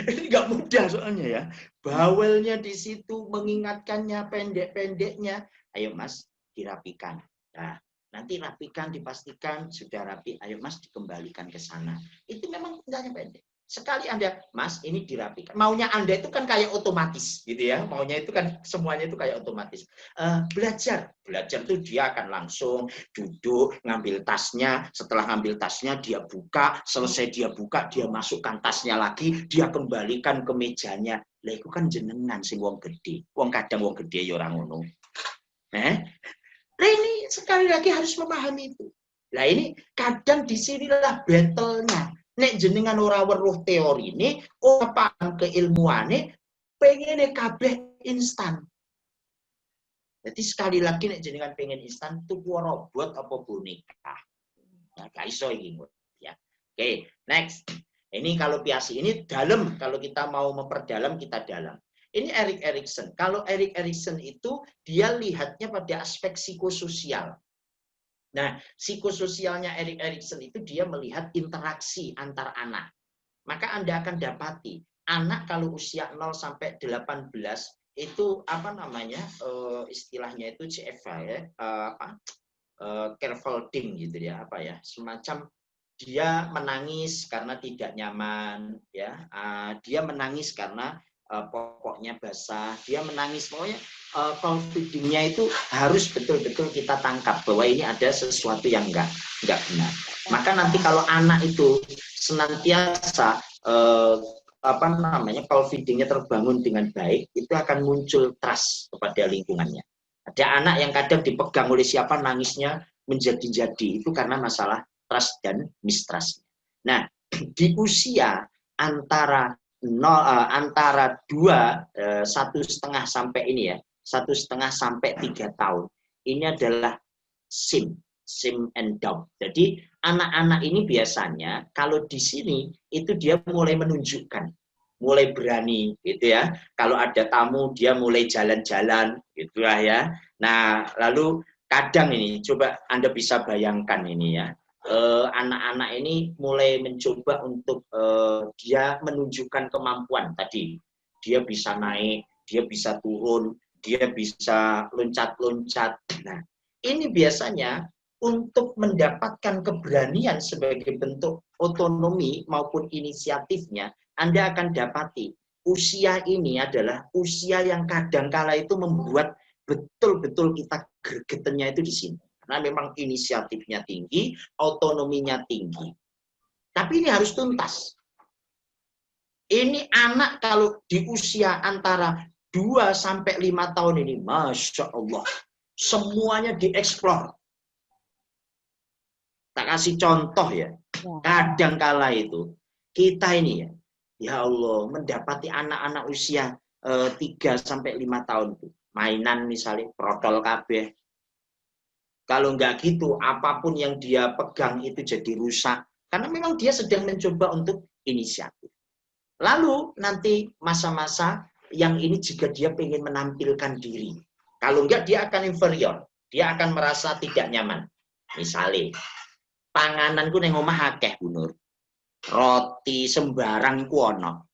Ini nggak mudah soalnya ya. Bawelnya di situ, mengingatkannya pendek-pendeknya. Ayo Mas, dirapikan. Nah, nanti rapikan, dipastikan sudah rapi. Ayo Mas, dikembalikan ke sana. Itu memang tinggalnya pendek. Sekali Anda, Mas, ini dirapikan. Maunya Anda itu kan kayak otomatis, gitu ya. Maunya itu kan semuanya itu kayak otomatis. Belajar itu dia akan langsung duduk, ngambil tasnya. Setelah ngambil tasnya, dia buka. Selesai dia buka, dia masukkan tasnya lagi. Dia kembalikan ke mejanya. Lah, itu kan jenengan sing wong gede. Wong kadang wong gede ya orang ngono. Nah, ini sekali lagi harus memahami itu. Nah, ini kadang disinilah battle-nya. Nek jenengan ora weruh teori ini, ora paham keilmuane, pengen kabeh instan. Jadi sekali lagi nek jenengan pengen instan, tuku robot apa boneka. Nah, gak iso iki ya. Oke, next. Ini kalau Piasi ini dalam, kalau kita mau memperdalam kita dalam. Ini Erik Erikson. Kalau Erik Erikson itu dia lihatnya pada aspek psikososial. Nah, psikososialnya Erik Erikson itu dia melihat interaksi antar anak. Maka Anda akan dapati anak kalau usia 0 sampai 18 itu apa namanya? Istilahnya itu CFA ya, carefulting gitu ya, apa ya? Semacam dia menangis karena tidak nyaman ya. Dia menangis karena pokoknya basah, dia menangis, pokoknya call feeding-nya itu harus betul-betul kita tangkap bahwa ini ada sesuatu yang enggak benar. Maka nanti kalau anak itu senantiasa apa namanya call feeding-nya terbangun dengan baik, itu akan muncul trust kepada lingkungannya. Ada anak yang kadang dipegang oleh siapa nangisnya menjadi-jadi, itu karena masalah trust dan mistrust. Nah, di usia antara 1,5 sampai ini ya, 1,5 sampai 3 tahun. Ini adalah SIM, sim and doubt. Jadi anak-anak ini biasanya kalau di sini itu dia mulai menunjukkan, mulai berani gitu ya. Kalau ada tamu dia mulai jalan-jalan gitu lah ya. Nah, lalu kadang ini coba Anda bisa bayangkan ini ya. Anak-anak ini mulai mencoba untuk dia menunjukkan kemampuan tadi. Dia bisa naik, dia bisa turun, dia bisa loncat-loncat. Nah, ini biasanya untuk mendapatkan keberanian sebagai bentuk otonomi maupun inisiatifnya, Anda akan dapati usia ini adalah usia yang kadangkala itu membuat betul-betul kita gregetannya itu di sini. Karena memang inisiatifnya tinggi, otonominya tinggi. Tapi ini harus tuntas. Ini anak kalau di usia antara 2 sampai 5 tahun ini, Masya Allah, semuanya dieksplor. Tak kasih contoh ya, kadangkala itu, kita ini ya Allah, mendapati anak-anak usia 3 sampai 5 tahun itu, mainan misalnya, protol kabeh. Kalau enggak gitu, apapun yang dia pegang itu jadi rusak. Karena memang dia sedang mencoba untuk inisiatif. Lalu nanti masa-masa yang ini juga dia ingin menampilkan diri. Kalau enggak dia akan inferior. Dia akan merasa tidak nyaman. Misalnya, pangananku neng omah akeh Bu Nur. Roti sembarang ku ono.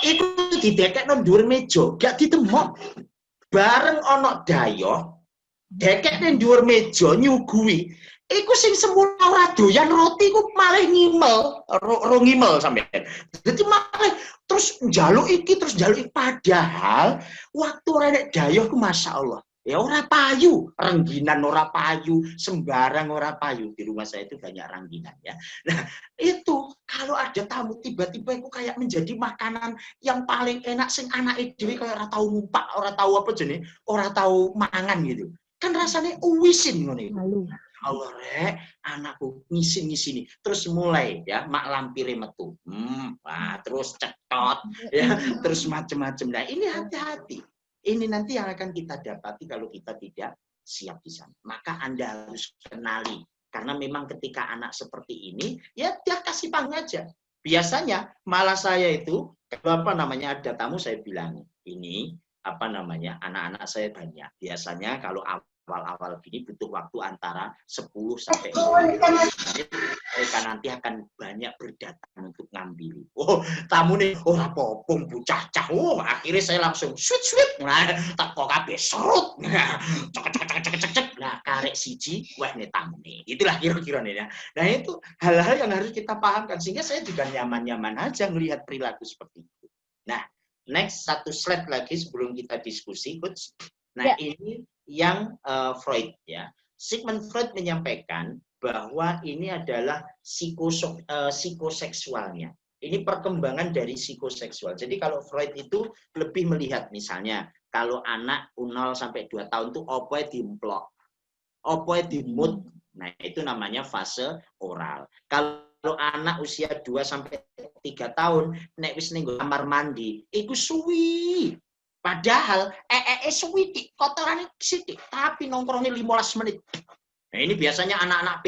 Iku didekek nang dhuwur meja, gak ditemok. Bareng ono dayoh, dekek nang dhuwur meja nyuguhi. Iku sing semula ora doyan roti ku malah ngimel, ngimel sampean. Dadi malah terus njaluk iki padahal waktu renek dayoh ku masyaallah. Ya ora payu, rengginan ora payu, sembarang ora payu. Di rumah saya itu banyak rengginan ya. Nah, itu kalau ada tamu tiba-tiba itu kayak menjadi makanan yang paling enak sing anake dhewe kayak ora tahu ngumpak, ora tahu apa jenenge, ora tahu mangan gitu. Kan rasanya uwisin ngono iku. Allah rek, anakku ngisin-ngisini. Terus mulai ya, mak lampire metu. Wah, terus cetot ya, terus macam-macam. Nah, ini hati-hati. Ini nanti yang akan kita dapati kalau kita tidak siap di sana. Maka Anda harus kenali. Karena memang ketika anak seperti ini, ya dia kasih panggung aja. Biasanya malah saya itu, apa namanya, ada tamu saya bilang, ini apa namanya, anak-anak saya banyak. Biasanya kalau awal-awal gini butuh waktu antara 10 sampai 15 menit. Mereka nanti akan banyak berdatang untuk ngambil. Oh, tamu nih, ora popong bocah cah. Oh, akhirnya saya langsung swit. Nah, tak kok kabeh serut. Cek. Nah, karek siji weh nih tamu nih. Itulah kira-kira nih ya. Nah, itu hal-hal yang harus kita pahamkan sehingga saya juga nyaman-nyaman aja melihat perilaku seperti itu. Nah, next satu slide lagi sebelum kita diskusi, Coach. Nah, ini yang Freud ya. Sigmund Freud menyampaikan bahwa ini adalah psikoseksualnya. Ini perkembangan dari psikoseksual. Jadi kalau Freud itu lebih melihat misalnya kalau anak 0 sampai 2 tahun itu opoe dimplok, opoe dimut. Nah, itu namanya fase oral. Kalau anak usia 2 sampai 3 tahun nek wis ning kamar mandi, iku suwi. Padahal suwidik, kotorannya sidik, tapi nongkrongnya 15 menit. Nah, ini biasanya anak-anak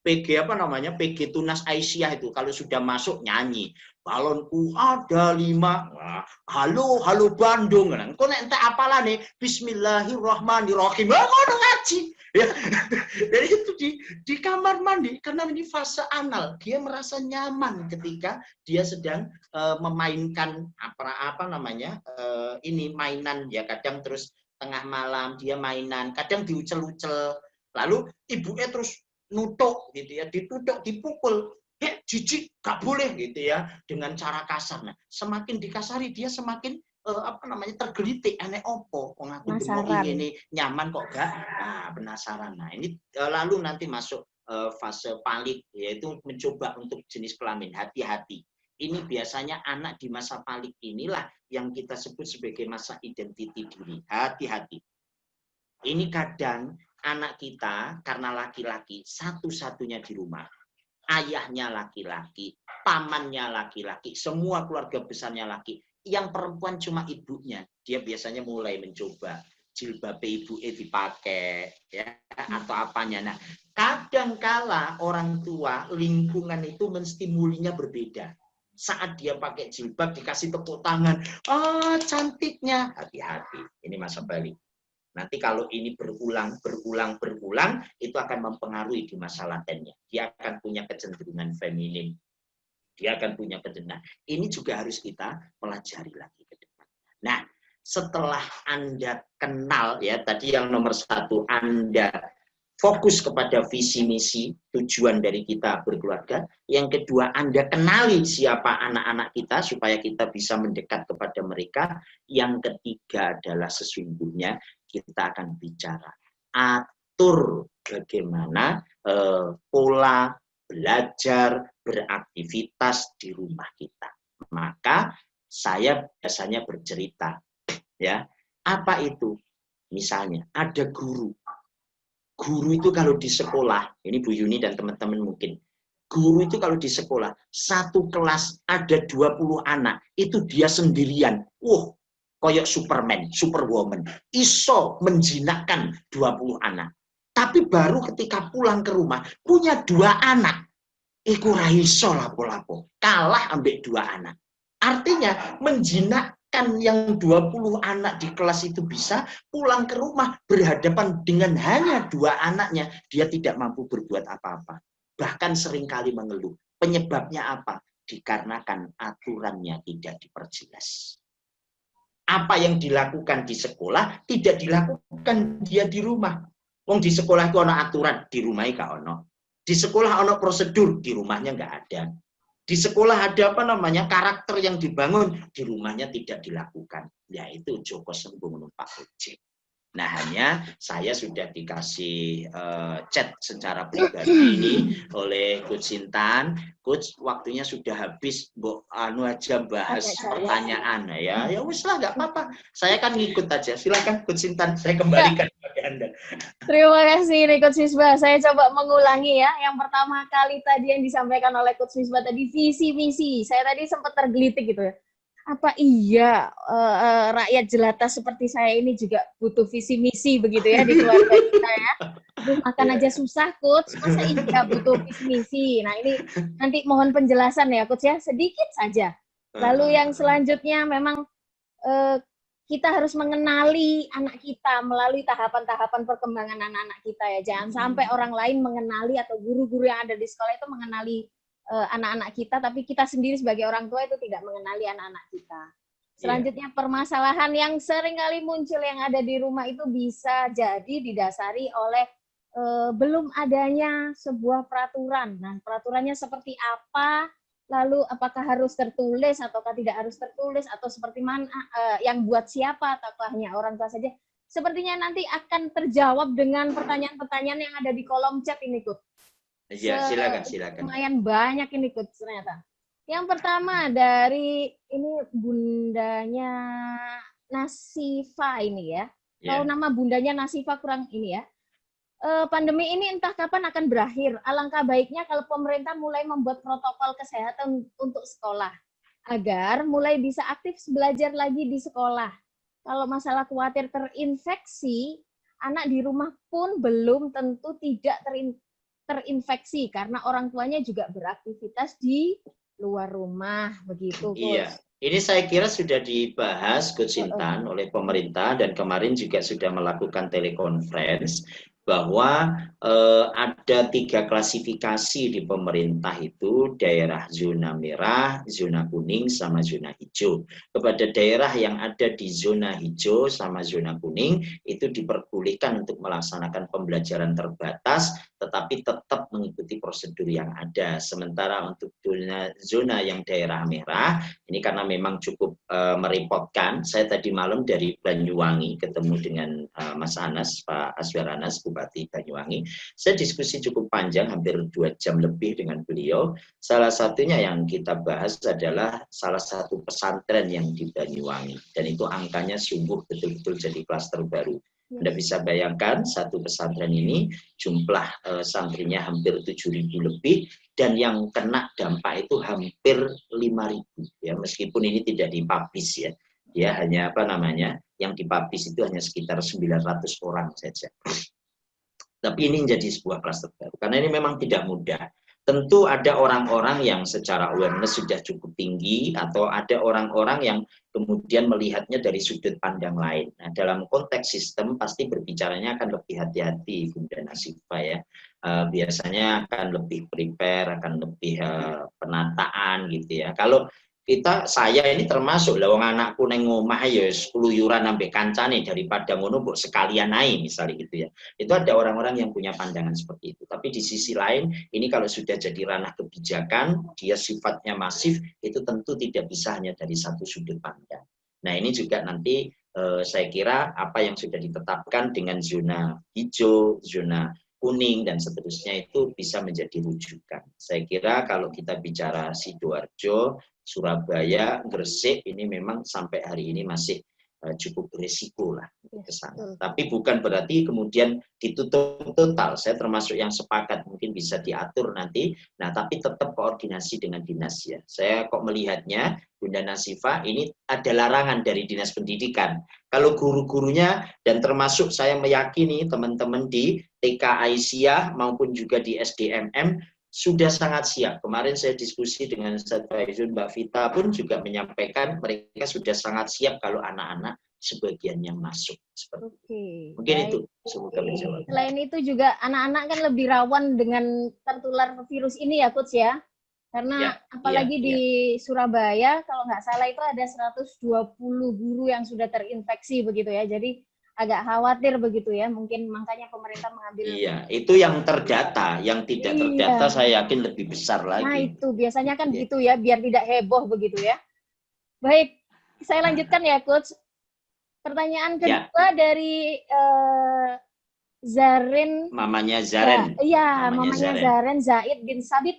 PG apa namanya? PG Tunas Aisyah itu kalau sudah masuk nyanyi. Balonku ada 5. Wah, halo Bandung. Engko nek entek apalane Bismillahirrahmanirrahim. Ngono ngaji. Ya. Jadi itu di kamar mandi karena ini fase anal. Dia merasa nyaman ketika dia sedang memainkan apa namanya? Ini mainan ya, kadang terus tengah malam dia mainan, kadang diucel-ucel. Lalu ibunya terus nutuk gitu ya, ditutuk, dipukul. Jijik, gak boleh gitu ya, dengan cara kasar. Nah, semakin dikasari dia semakin apa namanya tergelitik, aneh opo, ngaku ini nyaman kok gak, nah penasaran. Nah ini lalu nanti masuk fase palik, yaitu mencoba untuk jenis kelamin. Hati-hati. Ini biasanya anak di masa palik inilah yang kita sebut sebagai masa identiti diri. Hati-hati. Ini kadang anak kita karena laki-laki satu-satunya di rumah. Ayahnya laki-laki, pamannya laki-laki, semua keluarga besarnya laki. Yang perempuan cuma ibunya. Dia biasanya mulai mencoba jilbab ibu dipakai ya atau apanya. Nah, kadangkala orang tua lingkungan itu menstimulinya berbeda. Saat dia pakai jilbab dikasih tepuk tangan, cantiknya, hati-hati. Ini masa balik. Nanti kalau ini berulang, itu akan mempengaruhi di masa latennya. Dia akan punya kecenderungan feminin. Dia akan punya kecenderungan. Ini juga harus kita pelajari lagi ke depan. Nah, setelah Anda kenal, ya tadi yang nomor 1, Anda fokus kepada visi misi, tujuan dari kita berkeluarga. Yang kedua, Anda kenali siapa anak-anak kita, supaya kita bisa mendekat kepada mereka. Yang ketiga adalah sesungguhnya kita akan bicara, atur bagaimana pola belajar, beraktivitas di rumah kita. Maka saya biasanya bercerita, ya apa itu? Misalnya ada guru itu kalau di sekolah, ini Bu Yuni dan teman-teman mungkin, guru itu kalau di sekolah, satu kelas ada 20 anak, itu dia sendirian. Koyok Superman, Superwoman, iso menjinakkan 20 anak. Tapi baru ketika pulang ke rumah, punya 2 anak. Iku ra iso lapo-lapo, kalah ambek 2 anak. Artinya menjinakkan yang 20 anak di kelas itu bisa, pulang ke rumah berhadapan dengan hanya 2 anaknya, dia tidak mampu berbuat apa-apa. Bahkan seringkali mengeluh. Penyebabnya apa? Dikarenakan aturannya tidak diperjelas. Apa yang dilakukan di sekolah tidak dilakukan dia di rumah. Wong di sekolah itu ada aturan, di rumah gak ono. Di sekolah ada prosedur, di rumahnya nggak ada. Di sekolah ada karakter yang dibangun, di rumahnya tidak dilakukan. Yaitu Joko Sembung numpak ojek. Nah, hanya saya sudah dikasih chat secara pribadi ini oleh Coach Sintan. Coach, waktunya sudah habis, anu aja bahas pertanyaan ya. Ya wis lah, nggak apa-apa. Saya kan ngikut aja. Silakan Coach Sintan, saya kembalikan kepada Anda. Terima kasih nih Coach Misbah. Saya coba mengulangi ya. Yang pertama kali tadi yang disampaikan oleh Coach Misbah tadi visi misi. Saya tadi sempat tergelitik gitu ya. Apa iya rakyat jelata seperti saya ini juga butuh visi misi begitu ya di keluarga kita ya? Makan aja susah, Coach. Masa iya butuh visi misi? Nah, ini nanti mohon penjelasan ya, Coach ya, sedikit saja. Lalu yang selanjutnya memang kita harus mengenali anak kita melalui tahapan-tahapan perkembangan anak-anak kita ya. Jangan sampai orang lain mengenali atau guru-guru yang ada di sekolah itu mengenali anak-anak kita, tapi kita sendiri sebagai orang tua itu tidak mengenali anak-anak kita. Selanjutnya permasalahan yang sering kali muncul yang ada di rumah itu bisa jadi didasari oleh belum adanya sebuah peraturan. Nah, peraturannya seperti apa? Lalu apakah harus tertulis ataukah tidak harus tertulis atau seperti mana? Yang buat siapa ataukah hanya orang tua saja? Sepertinya nanti akan terjawab dengan pertanyaan-pertanyaan yang ada di kolom chat ini, Kut. Ya, silakan. Lumayan banyak ini, Kut, ternyata. Yang pertama dari ini bundanya Nasifa ini ya. Kalau nama bundanya Nasifa kurang ini ya. Pandemi ini entah kapan akan berakhir. Alangkah baiknya kalau pemerintah mulai membuat protokol kesehatan untuk sekolah agar mulai bisa aktif belajar lagi di sekolah. Kalau masalah khawatir terinfeksi, anak di rumah pun belum tentu tidak terinfeksi karena orang tuanya juga beraktivitas di luar rumah begitu, Coach. Iya, ini saya kira sudah dibahas Coach Sintan oleh pemerintah dan kemarin juga sudah melakukan telekonferensi bahwa ada 3 klasifikasi di pemerintah itu, daerah zona merah, zona kuning, sama zona hijau. Kepada daerah yang ada di zona hijau sama zona kuning, itu diperbolehkan untuk melaksanakan pembelajaran terbatas, tetapi tetap mengikuti prosedur yang ada. Sementara untuk zona yang daerah merah, ini karena memang cukup merepotkan. Saya tadi malam dari Banyuwangi ketemu dengan Mas Anas, Pak Aswar Anas, Bupati Banyuwangi. Saya diskusi cukup panjang, hampir 2 jam lebih dengan beliau. Salah satunya yang kita bahas adalah salah satu pesantren yang di Banyuwangi. Dan itu angkanya sungguh betul-betul jadi klaster baru. Anda bisa bayangkan satu pesantren ini jumlah santrinya hampir 7.000 lebih dan yang kena dampak itu hampir 5.000 ya, meskipun ini tidak dipublish ya. Ya, hanya apa namanya, yang dipublish itu hanya sekitar 900 orang saja. Tapi ini menjadi sebuah kluster baru. Karena ini memang tidak mudah. Tentu ada orang-orang yang secara awareness sudah cukup tinggi, atau ada orang-orang yang kemudian melihatnya dari sudut pandang lain. Nah, dalam konteks sistem pasti berbicaranya akan lebih hati-hati, Bunda Nasifa ya. Biasanya akan lebih prepare, akan lebih penataan gitu ya. Kalau saya ini termasuk lah, wong anakku neng omah ya keluyuran ambek kancane, daripada ngono mbok sekalian naik misalnya gitu ya. Itu ada orang-orang yang punya pandangan seperti itu. Tapi di sisi lain, ini kalau sudah jadi ranah kebijakan, dia sifatnya masif, itu tentu tidak bisa hanya dari satu sudut pandang. Nah, ini juga nanti saya kira apa yang sudah ditetapkan dengan zona hijau, zona kuning, dan seterusnya itu bisa menjadi rujukan. Saya kira kalau kita bicara Sidoarjo, Surabaya, Gresik, ini memang sampai hari ini masih cukup berisiko lah ke sana. Tapi bukan berarti kemudian ditutup total. Saya termasuk yang sepakat, mungkin bisa diatur nanti. Nah, tapi tetap koordinasi dengan dinas ya. Saya kok melihatnya, Bunda Nasifa, ini ada larangan dari Dinas Pendidikan. Kalau guru-gurunya, dan termasuk saya meyakini teman-teman di TK Aisyah maupun juga di SDMM, sudah sangat siap. Kemarin saya diskusi dengan Ustaz Faizul, Mbak Vita pun juga menyampaikan mereka sudah sangat siap kalau anak-anak sebagian yang masuk. Oke. Mungkin baik. Itu semoga menjawab. Selain itu juga anak-anak kan lebih rawan dengan tertular virus ini ya Coach ya. Karena apalagi di Surabaya kalau nggak salah itu ada 120 guru yang sudah terinfeksi begitu ya. Jadi agak khawatir begitu ya, mungkin makanya pemerintah mengambil. Iya, itu yang terdata, yang tidak terdata saya yakin lebih besar lagi. Nah itu biasanya kan gitu ya, biar tidak heboh begitu ya. Baik, saya lanjutkan ya Coach. Pertanyaan kedua dari Zaren. Mamanya Zaren. Iya, mamanya Zaren Zaid bin Sabit.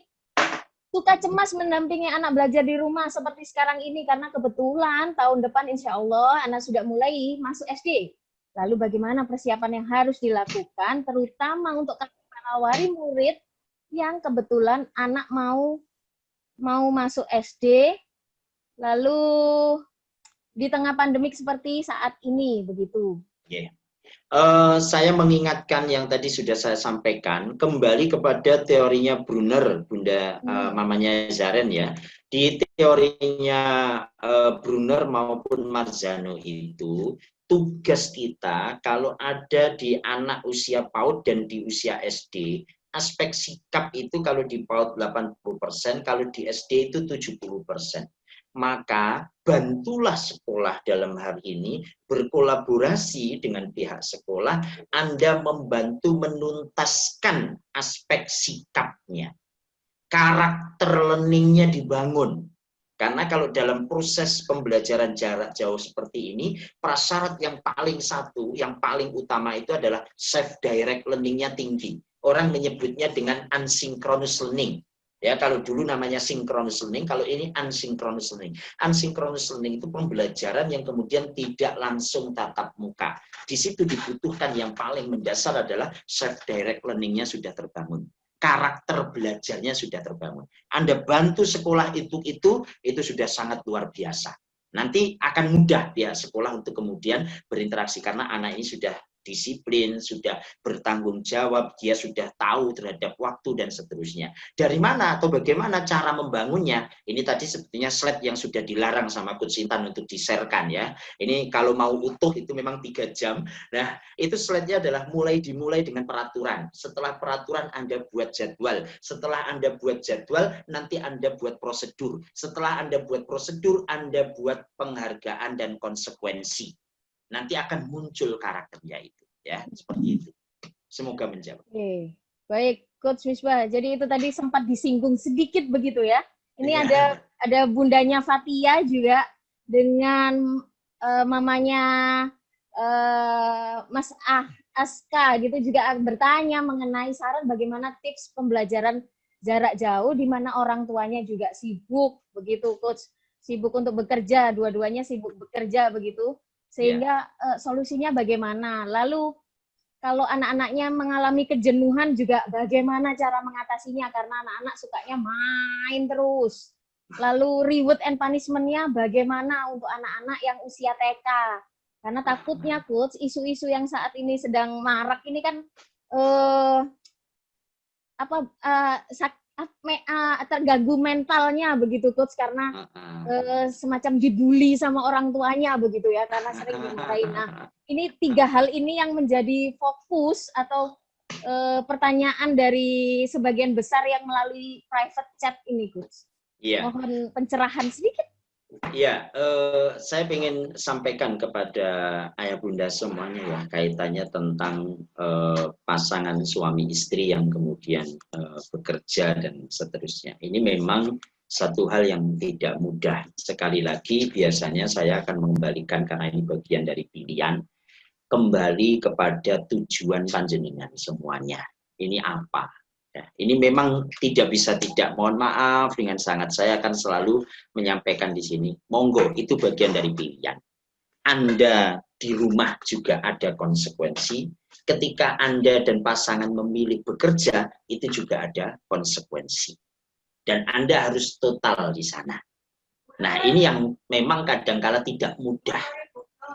Suka cemas mendampingi anak belajar di rumah seperti sekarang ini karena kebetulan tahun depan insya Allah anak sudah mulai masuk SD. Lalu bagaimana persiapan yang harus dilakukan, terutama untuk menawari murid yang kebetulan anak mau masuk SD, lalu di tengah pandemik seperti saat ini, begitu. Saya mengingatkan yang tadi sudah saya sampaikan, kembali kepada teorinya Brunner, Bunda mamanya Zaren ya. Di teorinya Brunner maupun Marzano itu, tugas kita kalau ada di anak usia PAUD dan di usia SD, aspek sikap itu kalau di PAUD 80%, kalau di SD itu 70%. Maka bantulah sekolah dalam hal ini berkolaborasi dengan pihak sekolah, Anda membantu menuntaskan aspek sikapnya. Karakter learning-nya dibangun. Karena kalau dalam proses pembelajaran jarak jauh seperti ini, prasyarat yang paling utama itu adalah self-direct learning-nya tinggi. Orang menyebutnya dengan asynchronous learning. Ya, kalau dulu namanya synchronous learning, kalau ini asynchronous learning. Asynchronous learning itu pembelajaran yang kemudian tidak langsung tatap muka. Di situ dibutuhkan yang paling mendasar adalah self-direct learning-nya sudah terbangun. Karakter belajarnya sudah terbangun. Anda bantu sekolah itu sudah sangat luar biasa. Nanti akan mudah pihak sekolah untuk kemudian berinteraksi karena anak ini sudah disiplin, sudah bertanggung jawab, dia sudah tahu terhadap waktu dan seterusnya. Dari mana atau bagaimana cara membangunnya? Ini tadi sepertinya slide yang sudah dilarang sama Coach Intan untuk di-share-kan ya. Ini kalau mau utuh itu memang 3 jam. Nah, itu slide-nya adalah dimulai dengan peraturan. Setelah peraturan Anda buat jadwal. Setelah Anda buat jadwal, nanti Anda buat prosedur. Setelah Anda buat prosedur, Anda buat penghargaan dan konsekuensi. Nanti akan muncul karakternya itu ya, seperti itu. Semoga menjawab. Oke. Baik Coach Misbah, jadi itu tadi sempat disinggung sedikit begitu ya. Ini ada bundanya Fatia juga dengan mamanya Mas Aska gitu juga bertanya mengenai saran bagaimana tips pembelajaran jarak jauh di mana orang tuanya juga sibuk begitu Coach, sibuk untuk bekerja, dua-duanya sibuk bekerja begitu. Sehingga solusinya bagaimana? Lalu kalau anak-anaknya mengalami kejenuhan juga bagaimana cara mengatasinya? Karena anak-anak sukanya main terus. Lalu reward and punishment-nya bagaimana untuk anak-anak yang usia TK? Karena takutnya Coach, isu-isu yang saat ini sedang marak ini kan terganggu mentalnya begitu Coach, karena semacam dibully sama orang tuanya begitu ya, karena sering dimarahin. Nah, ini 3 hal ini yang menjadi fokus atau pertanyaan dari sebagian besar yang melalui private chat ini Coach. Iya. Mohon pencerahan sedikit. Iya, saya ingin sampaikan kepada ayah bunda semuanya ya, kaitannya tentang pasangan suami istri yang kemudian bekerja dan seterusnya. Ini memang satu hal yang tidak mudah. Sekali lagi biasanya saya akan mengembalikan, karena ini bagian dari pilihan, kembali kepada tujuan panjenengan semuanya. Ini apa? Ya, ini memang tidak bisa tidak, mohon maaf dengan sangat, saya akan selalu menyampaikan di sini, monggo itu bagian dari pilihan. Anda di rumah juga ada konsekuensi, ketika Anda dan pasangan memilih bekerja, itu juga ada konsekuensi. Dan Anda harus total di sana. Nah, ini yang memang kadangkala tidak mudah,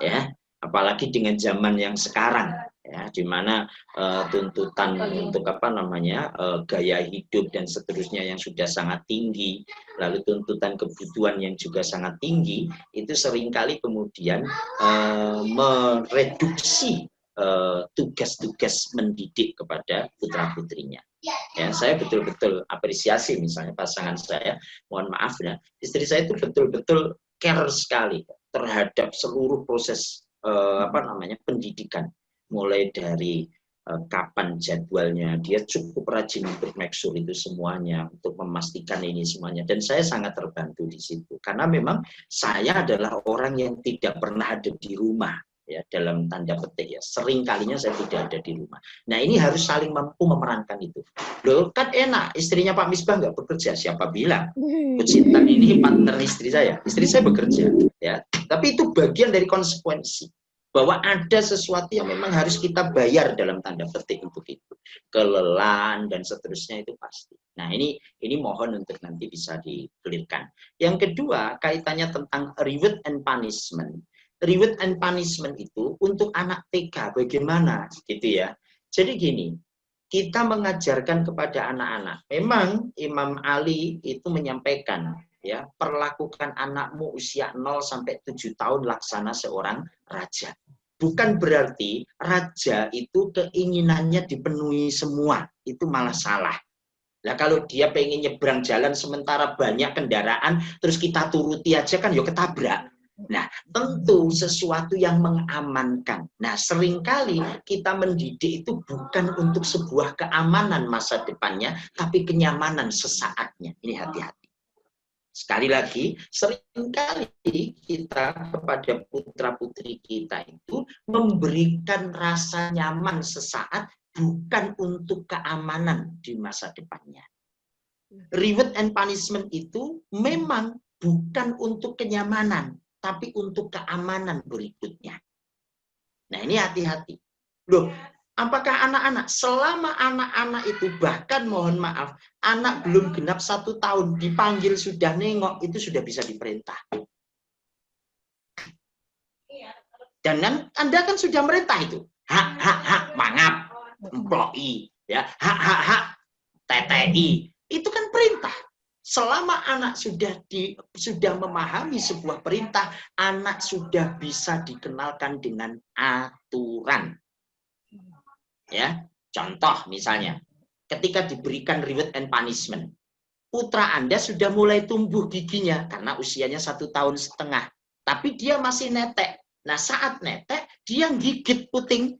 ya, apalagi dengan zaman yang sekarang. Ya, di mana tuntutan untuk gaya hidup dan seterusnya yang sudah sangat tinggi, lalu tuntutan kebutuhan yang juga sangat tinggi, itu seringkali kemudian mereduksi tugas-tugas mendidik kepada putra-putrinya. Ya, saya betul-betul apresiasi misalnya pasangan saya, mohon maaf ya, istri saya itu betul-betul care sekali terhadap seluruh proses pendidikan. Mulai dari kapan jadwalnya, dia cukup rajin untuk make sure itu semuanya, untuk memastikan ini semuanya. Dan saya sangat terbantu di situ, karena memang saya adalah orang yang tidak pernah ada di rumah, ya, dalam tanda petik ya. Sering kalinya saya tidak ada di rumah. Nah, ini harus saling mampu memerankan itu. Loh, kan enak, istrinya Pak Misbah nggak bekerja, siapa bilang? Coach Intan ini partner istri saya bekerja, ya. Tapi itu bagian dari konsekuensi, bahwa ada sesuatu yang memang harus kita bayar dalam tanda petik untuk itu. Kelelahan dan seterusnya itu pasti. Nah, ini mohon untuk nanti bisa di-clearkan. Yang kedua, kaitannya tentang reward and punishment. Reward and punishment itu untuk anak TK bagaimana gitu ya. Jadi gini, kita mengajarkan kepada anak-anak. Memang Imam Ali itu menyampaikan, ya, perlakukan anakmu usia 0 sampai 7 tahun laksana seorang raja. Bukan berarti raja itu keinginannya dipenuhi semua, itu malah salah. Nah, kalau dia pengen nyebrang jalan sementara banyak kendaraan, terus kita turuti aja kan ya ketabrak. Nah, tentu sesuatu yang mengamankan. Nah, seringkali kita mendidik itu bukan untuk sebuah keamanan masa depannya, tapi kenyamanan sesaatnya. Ini hati-hati. Sekali lagi, seringkali kita kepada putra-putri kita itu memberikan rasa nyaman sesaat, bukan untuk keamanan di masa depannya. Reward and punishment itu memang bukan untuk kenyamanan, tapi untuk keamanan berikutnya. Nah, ini hati-hati. Loh, apakah anak-anak, selama anak-anak itu, bahkan mohon maaf, anak belum genap 1 tahun, dipanggil sudah nengok, itu sudah bisa diperintah. Dan Anda kan sudah merintah itu. Hak, mangap, emploi, ya, hak, TTI. Itu kan perintah. Selama anak sudah memahami sebuah perintah, anak sudah bisa dikenalkan dengan aturan. Ya, contoh misalnya, ketika diberikan reward and punishment, putra Anda sudah mulai tumbuh giginya karena usianya 1,5 tahun, tapi dia masih netek. Nah, saat netek dia gigit puting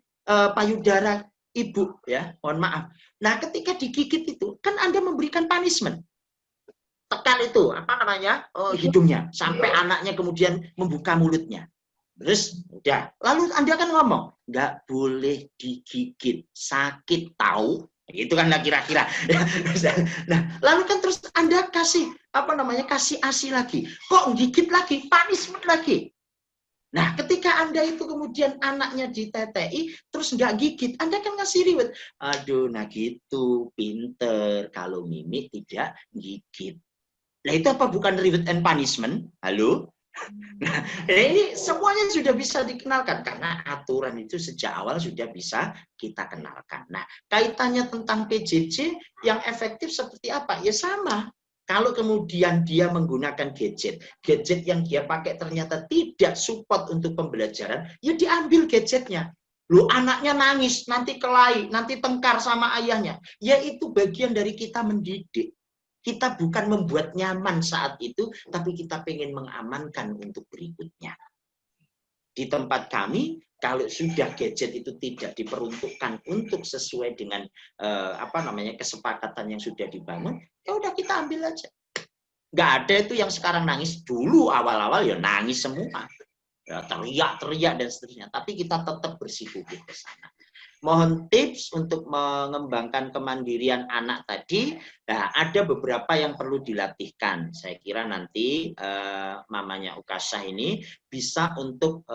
payudara ibu, ya, mohon maaf. Nah, ketika digigit itu kan Anda memberikan punishment. Tekan itu hidungnya sampai anaknya kemudian membuka mulutnya. Terus udah, lalu Anda kan ngomong, nggak boleh digigit, sakit tahu, itu kan kira-kira. Nah, lalu kan terus Anda kasih kasih ASI lagi, kok gigit lagi, punishment lagi. Nah, ketika Anda itu kemudian anaknya di TTI, terus nggak gigit, Anda kan ngasih reward. Aduh, nah gitu, pinter kalau Mimi tidak gigit. Nah, itu apa bukan reward and punishment? Halo? Nah, ini semuanya sudah bisa dikenalkan karena aturan itu sejak awal sudah bisa kita kenalkan. Nah, kaitannya tentang PJJ yang efektif seperti apa? Ya sama. Kalau kemudian dia menggunakan gadget yang dia pakai ternyata tidak support untuk pembelajaran, ya diambil gadgetnya. Lu anaknya nangis, nanti kelahi, nanti tengkar sama ayahnya. Ya itu bagian dari kita mendidik. Kita bukan membuat nyaman saat itu, tapi kita pengen mengamankan untuk berikutnya. Di tempat kami, kalau sudah gadget itu tidak diperuntukkan untuk sesuai dengan kesepakatan yang sudah dibangun, ya udah kita ambil aja. Nggak ada itu yang sekarang nangis. Dulu awal-awal ya nangis semua. Ya, teriak-teriak dan seterusnya. Tapi kita tetap bersikukuh ke sana. Mohon tips untuk mengembangkan kemandirian anak tadi. Nah, ada beberapa yang perlu dilatihkan. Saya kira nanti mamanya Ukasha ini bisa untuk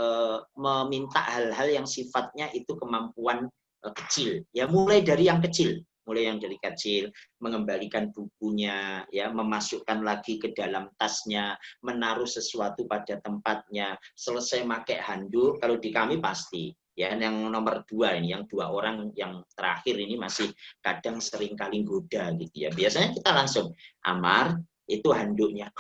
meminta hal-hal yang sifatnya itu kemampuan kecil. Ya, mulai dari yang kecil. Mulai yang dari kecil, mengembalikan bukunya, ya, memasukkan lagi ke dalam tasnya, menaruh sesuatu pada tempatnya, selesai pakai handuk. Kalau di kami pasti. Ya, yang nomor 2 ini, yang 2 orang yang terakhir ini masih kadang sering kali goda gitu ya. Biasanya kita langsung, Amar, itu handuknya.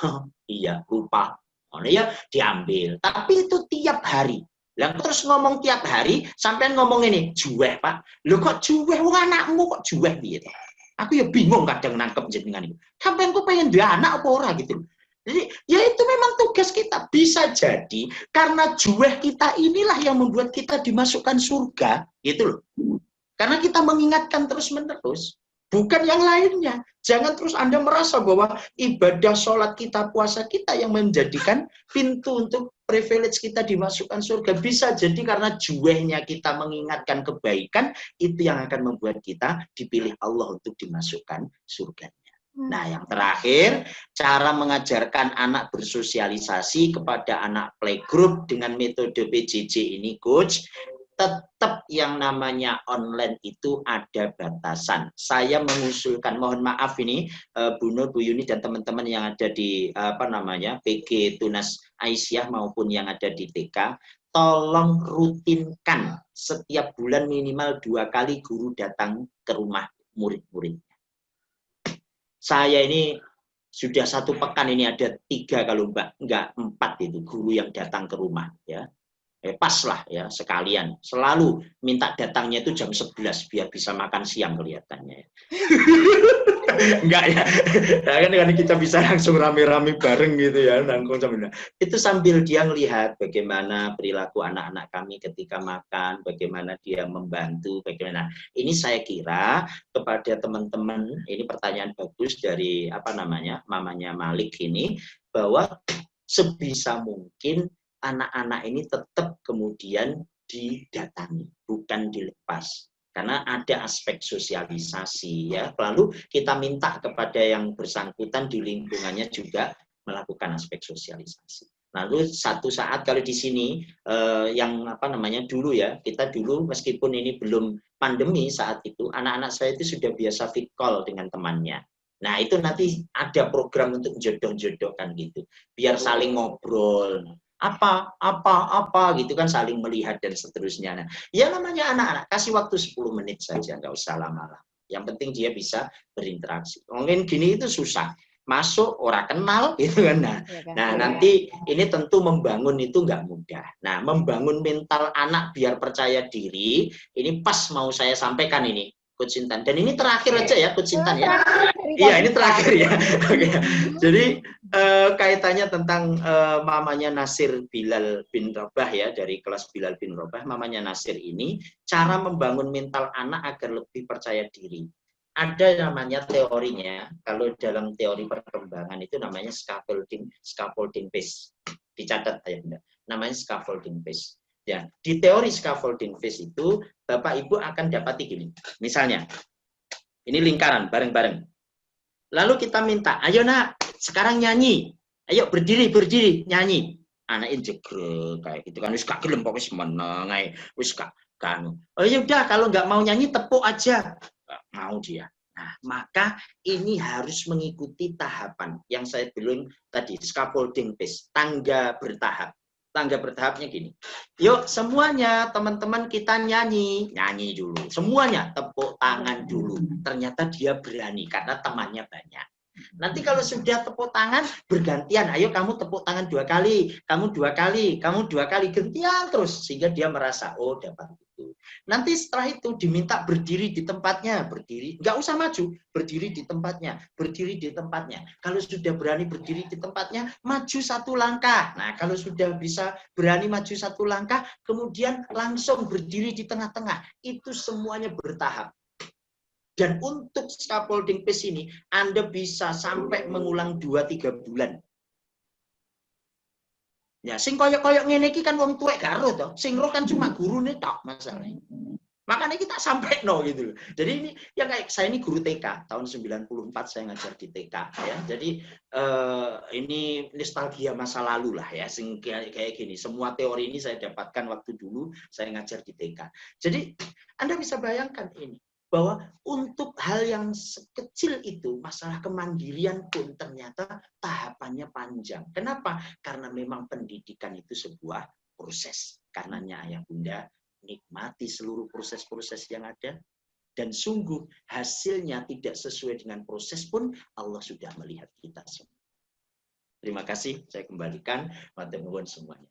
Iya, lupa. Oh, ya diambil. Tapi itu tiap hari. Lah terus ngomong tiap hari, sampai ngomong ini, juweh Pak. Loh kok juweh, wong anakmu kok juweh gitu. Aku ya bingung kadang nangkep jenengan itu. Sampai aku pengen dia anak apa ora gitu. Jadi ya itu memang tugas kita. Bisa jadi karena juweh kita inilah yang membuat kita dimasukkan surga, gitu loh. Karena kita mengingatkan terus-menerus, bukan yang lainnya. Jangan terus Anda merasa bahwa ibadah sholat kita, puasa kita yang menjadikan pintu untuk privilege kita dimasukkan surga. Bisa jadi karena juwehnya kita mengingatkan kebaikan, itu yang akan membuat kita dipilih Allah untuk dimasukkan surga. Nah, yang terakhir, cara mengajarkan anak bersosialisasi kepada anak playgroup dengan metode PJJ ini, Coach, tetap yang namanya online itu ada batasan. Saya mengusulkan, mohon maaf ini, Bu Nur, Bu Yuni, dan teman-teman yang ada di PG Tunas Aisyah maupun yang ada di TK, tolong rutinkan setiap bulan minimal 2 kali guru datang ke rumah murid-murid. Saya ini sudah 1 pekan ini ada 3 kalau enggak 4 itu guru yang datang ke rumah ya. Pas lah ya sekalian. Selalu minta datangnya itu jam 11 biar bisa makan siang kelihatannya. Enggak ya. Kan kita bisa langsung rame-rame bareng gitu ya, nangkung sambil. Itu sambil dia melihat bagaimana perilaku anak-anak kami ketika makan, bagaimana dia membantu, bagaimana. Ini saya kira kepada teman-teman, ini pertanyaan bagus dari mamanya Malik ini, bahwa sebisa mungkin anak-anak ini tetap kemudian didatangi, bukan dilepas. Karena ada aspek sosialisasi ya. Lalu kita minta kepada yang bersangkutan di lingkungannya juga melakukan aspek sosialisasi. Lalu satu saat kalau di sini dulu ya, kita dulu meskipun ini belum pandemi saat itu, anak-anak saya itu sudah biasa fit call dengan temannya. Nah, itu nanti ada program untuk jodoh-jodohkan gitu. Biar saling ngobrol. Apa gitu kan, saling melihat dan seterusnya. Nah, ya namanya anak-anak, kasih waktu 10 menit saja, nggak usah lama-lama. Yang penting dia bisa berinteraksi. Mungkin gini itu susah. Masuk, orang kenal gitu kan. Nah, nanti ini tentu membangun itu nggak mudah. Nah, membangun mental anak biar percaya diri, ini pas mau saya sampaikan ini, Coach Intan. Dan ini terakhir aja ya, Coach Intan ya. Iya, ini terakhir ya. Oke. Jadi kaitannya tentang mamanya Nasir Bilal bin Rabah ya, dari kelas Bilal bin Rabah, mamanya Nasir ini cara membangun mental anak agar lebih percaya diri. Ada namanya teorinya, kalau dalam teori perkembangan itu namanya scaffolding phase. Dicatat ya, Bunda. Namanya scaffolding phase. Ya, di teori scaffolding phase itu Bapak Ibu akan dapati gini. Misalnya, ini lingkaran bareng-bareng. Lalu kita minta, ayo nak, sekarang nyanyi. Ayo berdiri, nyanyi. Anaknya jegrek kayak gitu kan, wis gak gelem pokoknya semeneng ae, wis gak kan. Oh ya udah, kalau nggak mau nyanyi tepuk aja. Gak mau dia. Nah, maka ini harus mengikuti tahapan yang saya bilang tadi, scaffolding base, tangga bertahap. Tangga bertahapnya gini. Yuk semuanya teman-teman kita nyanyi dulu. Semuanya tepuk tangan dulu. Ternyata dia berani karena temannya banyak. Nanti kalau sudah tepuk tangan bergantian. Ayo kamu tepuk tangan 2 kali, kamu 2 kali, kamu 2 kali, gantian terus sehingga dia merasa oh dapat itu. Nanti setelah itu diminta berdiri di tempatnya, berdiri, nggak usah maju, berdiri di tempatnya, berdiri di tempatnya. Kalau sudah berani berdiri di tempatnya, maju 1 langkah. Nah, kalau sudah bisa berani maju 1 langkah, kemudian langsung berdiri di tengah-tengah. Itu semuanya bertahap. Dan untuk scaffolding pace ini, Anda bisa sampai mengulang 2-3 bulan. Ya, sing koyok-koyok ngene iki kan wong tuwek garo to. Sing roh kan cuma gurune tok masalahnya. Makanya kita sampai no gitu loh. Jadi ini yang kayak saya ini guru TK tahun 94 saya ngajar di TK ya. Jadi ini nostalgia masa lalu lah ya. Sing kayak gini. Semua teori ini saya dapatkan waktu dulu saya ngajar di TK. Jadi Anda bisa bayangkan ini bahwa untuk hal yang sekecil itu, masalah kemandirian pun ternyata tahapannya panjang. Kenapa? Karena memang pendidikan itu sebuah proses. Karenanya ayah bunda, nikmati seluruh proses-proses yang ada. Dan sungguh hasilnya tidak sesuai dengan proses pun Allah sudah melihat kita semua. Terima kasih, saya kembalikan. Matur nuwun semuanya.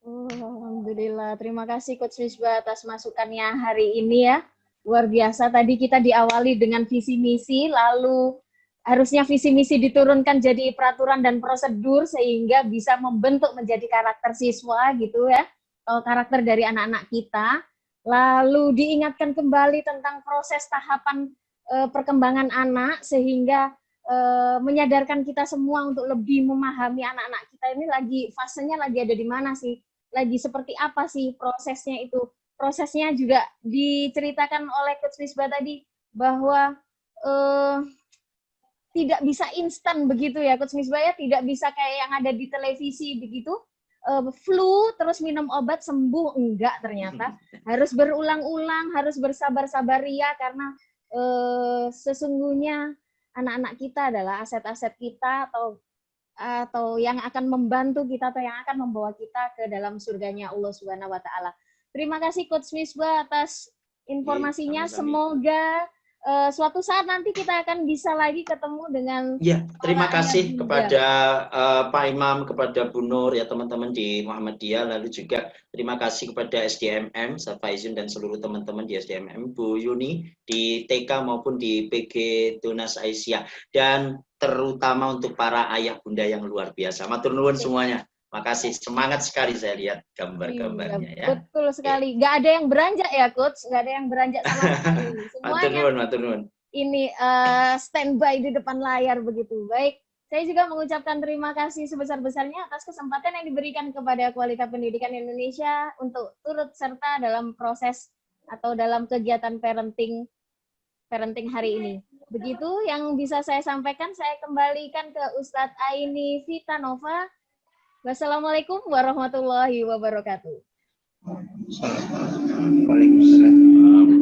Alhamdulillah, terima kasih Coach Misbah atas masukannya hari ini ya. Luar biasa, tadi kita diawali dengan visi misi, lalu harusnya visi misi diturunkan jadi peraturan dan prosedur sehingga bisa membentuk menjadi karakter siswa gitu ya, karakter dari anak-anak kita. Lalu diingatkan kembali tentang proses tahapan perkembangan anak sehingga menyadarkan kita semua untuk lebih memahami anak-anak kita ini lagi fasenya lagi ada di mana sih, lagi seperti apa sih prosesnya itu. Prosesnya juga diceritakan oleh Coach Misbah tadi bahwa tidak bisa instan begitu ya Coach Misbah ya, tidak bisa kayak yang ada di televisi begitu, flu terus minum obat sembuh, enggak, ternyata harus berulang-ulang, harus bersabar-sabar ya, karena sesungguhnya anak-anak kita adalah aset-aset kita atau yang akan membantu kita atau yang akan membawa kita ke dalam surganya Allah Subhanahu wa taala. Terima kasih Coach Misbah atas informasinya. Semoga suatu saat nanti kita akan bisa lagi ketemu dengan terima kasih kepada Pak Imam, kepada Bu Nur ya, teman-teman di Muhammadiyah, lalu juga terima kasih kepada SDMM, Safa Izin dan seluruh teman-teman di SDMM, Bu Yuni di TK maupun di PG Tunas Aisyah, dan terutama untuk para ayah bunda yang luar biasa. Matur nuwun semuanya. Makasih, semangat sekali saya lihat gambar-gambarnya ya. Betul sekali. Nggak ada yang beranjak ya, Coach. Nggak ada yang beranjak sama sekali. Semuanya matur nuwun. Ini standby di depan layar begitu. Baik, saya juga mengucapkan terima kasih sebesar-besarnya atas kesempatan yang diberikan kepada Kualitas Pendidikan Indonesia untuk turut serta dalam proses atau dalam kegiatan parenting hari ini. Begitu yang bisa saya sampaikan. Saya kembalikan ke Ustadz Aini Vitanova. Wassalamualaikum warahmatullahi wabarakatuh. Waalaikumsalam.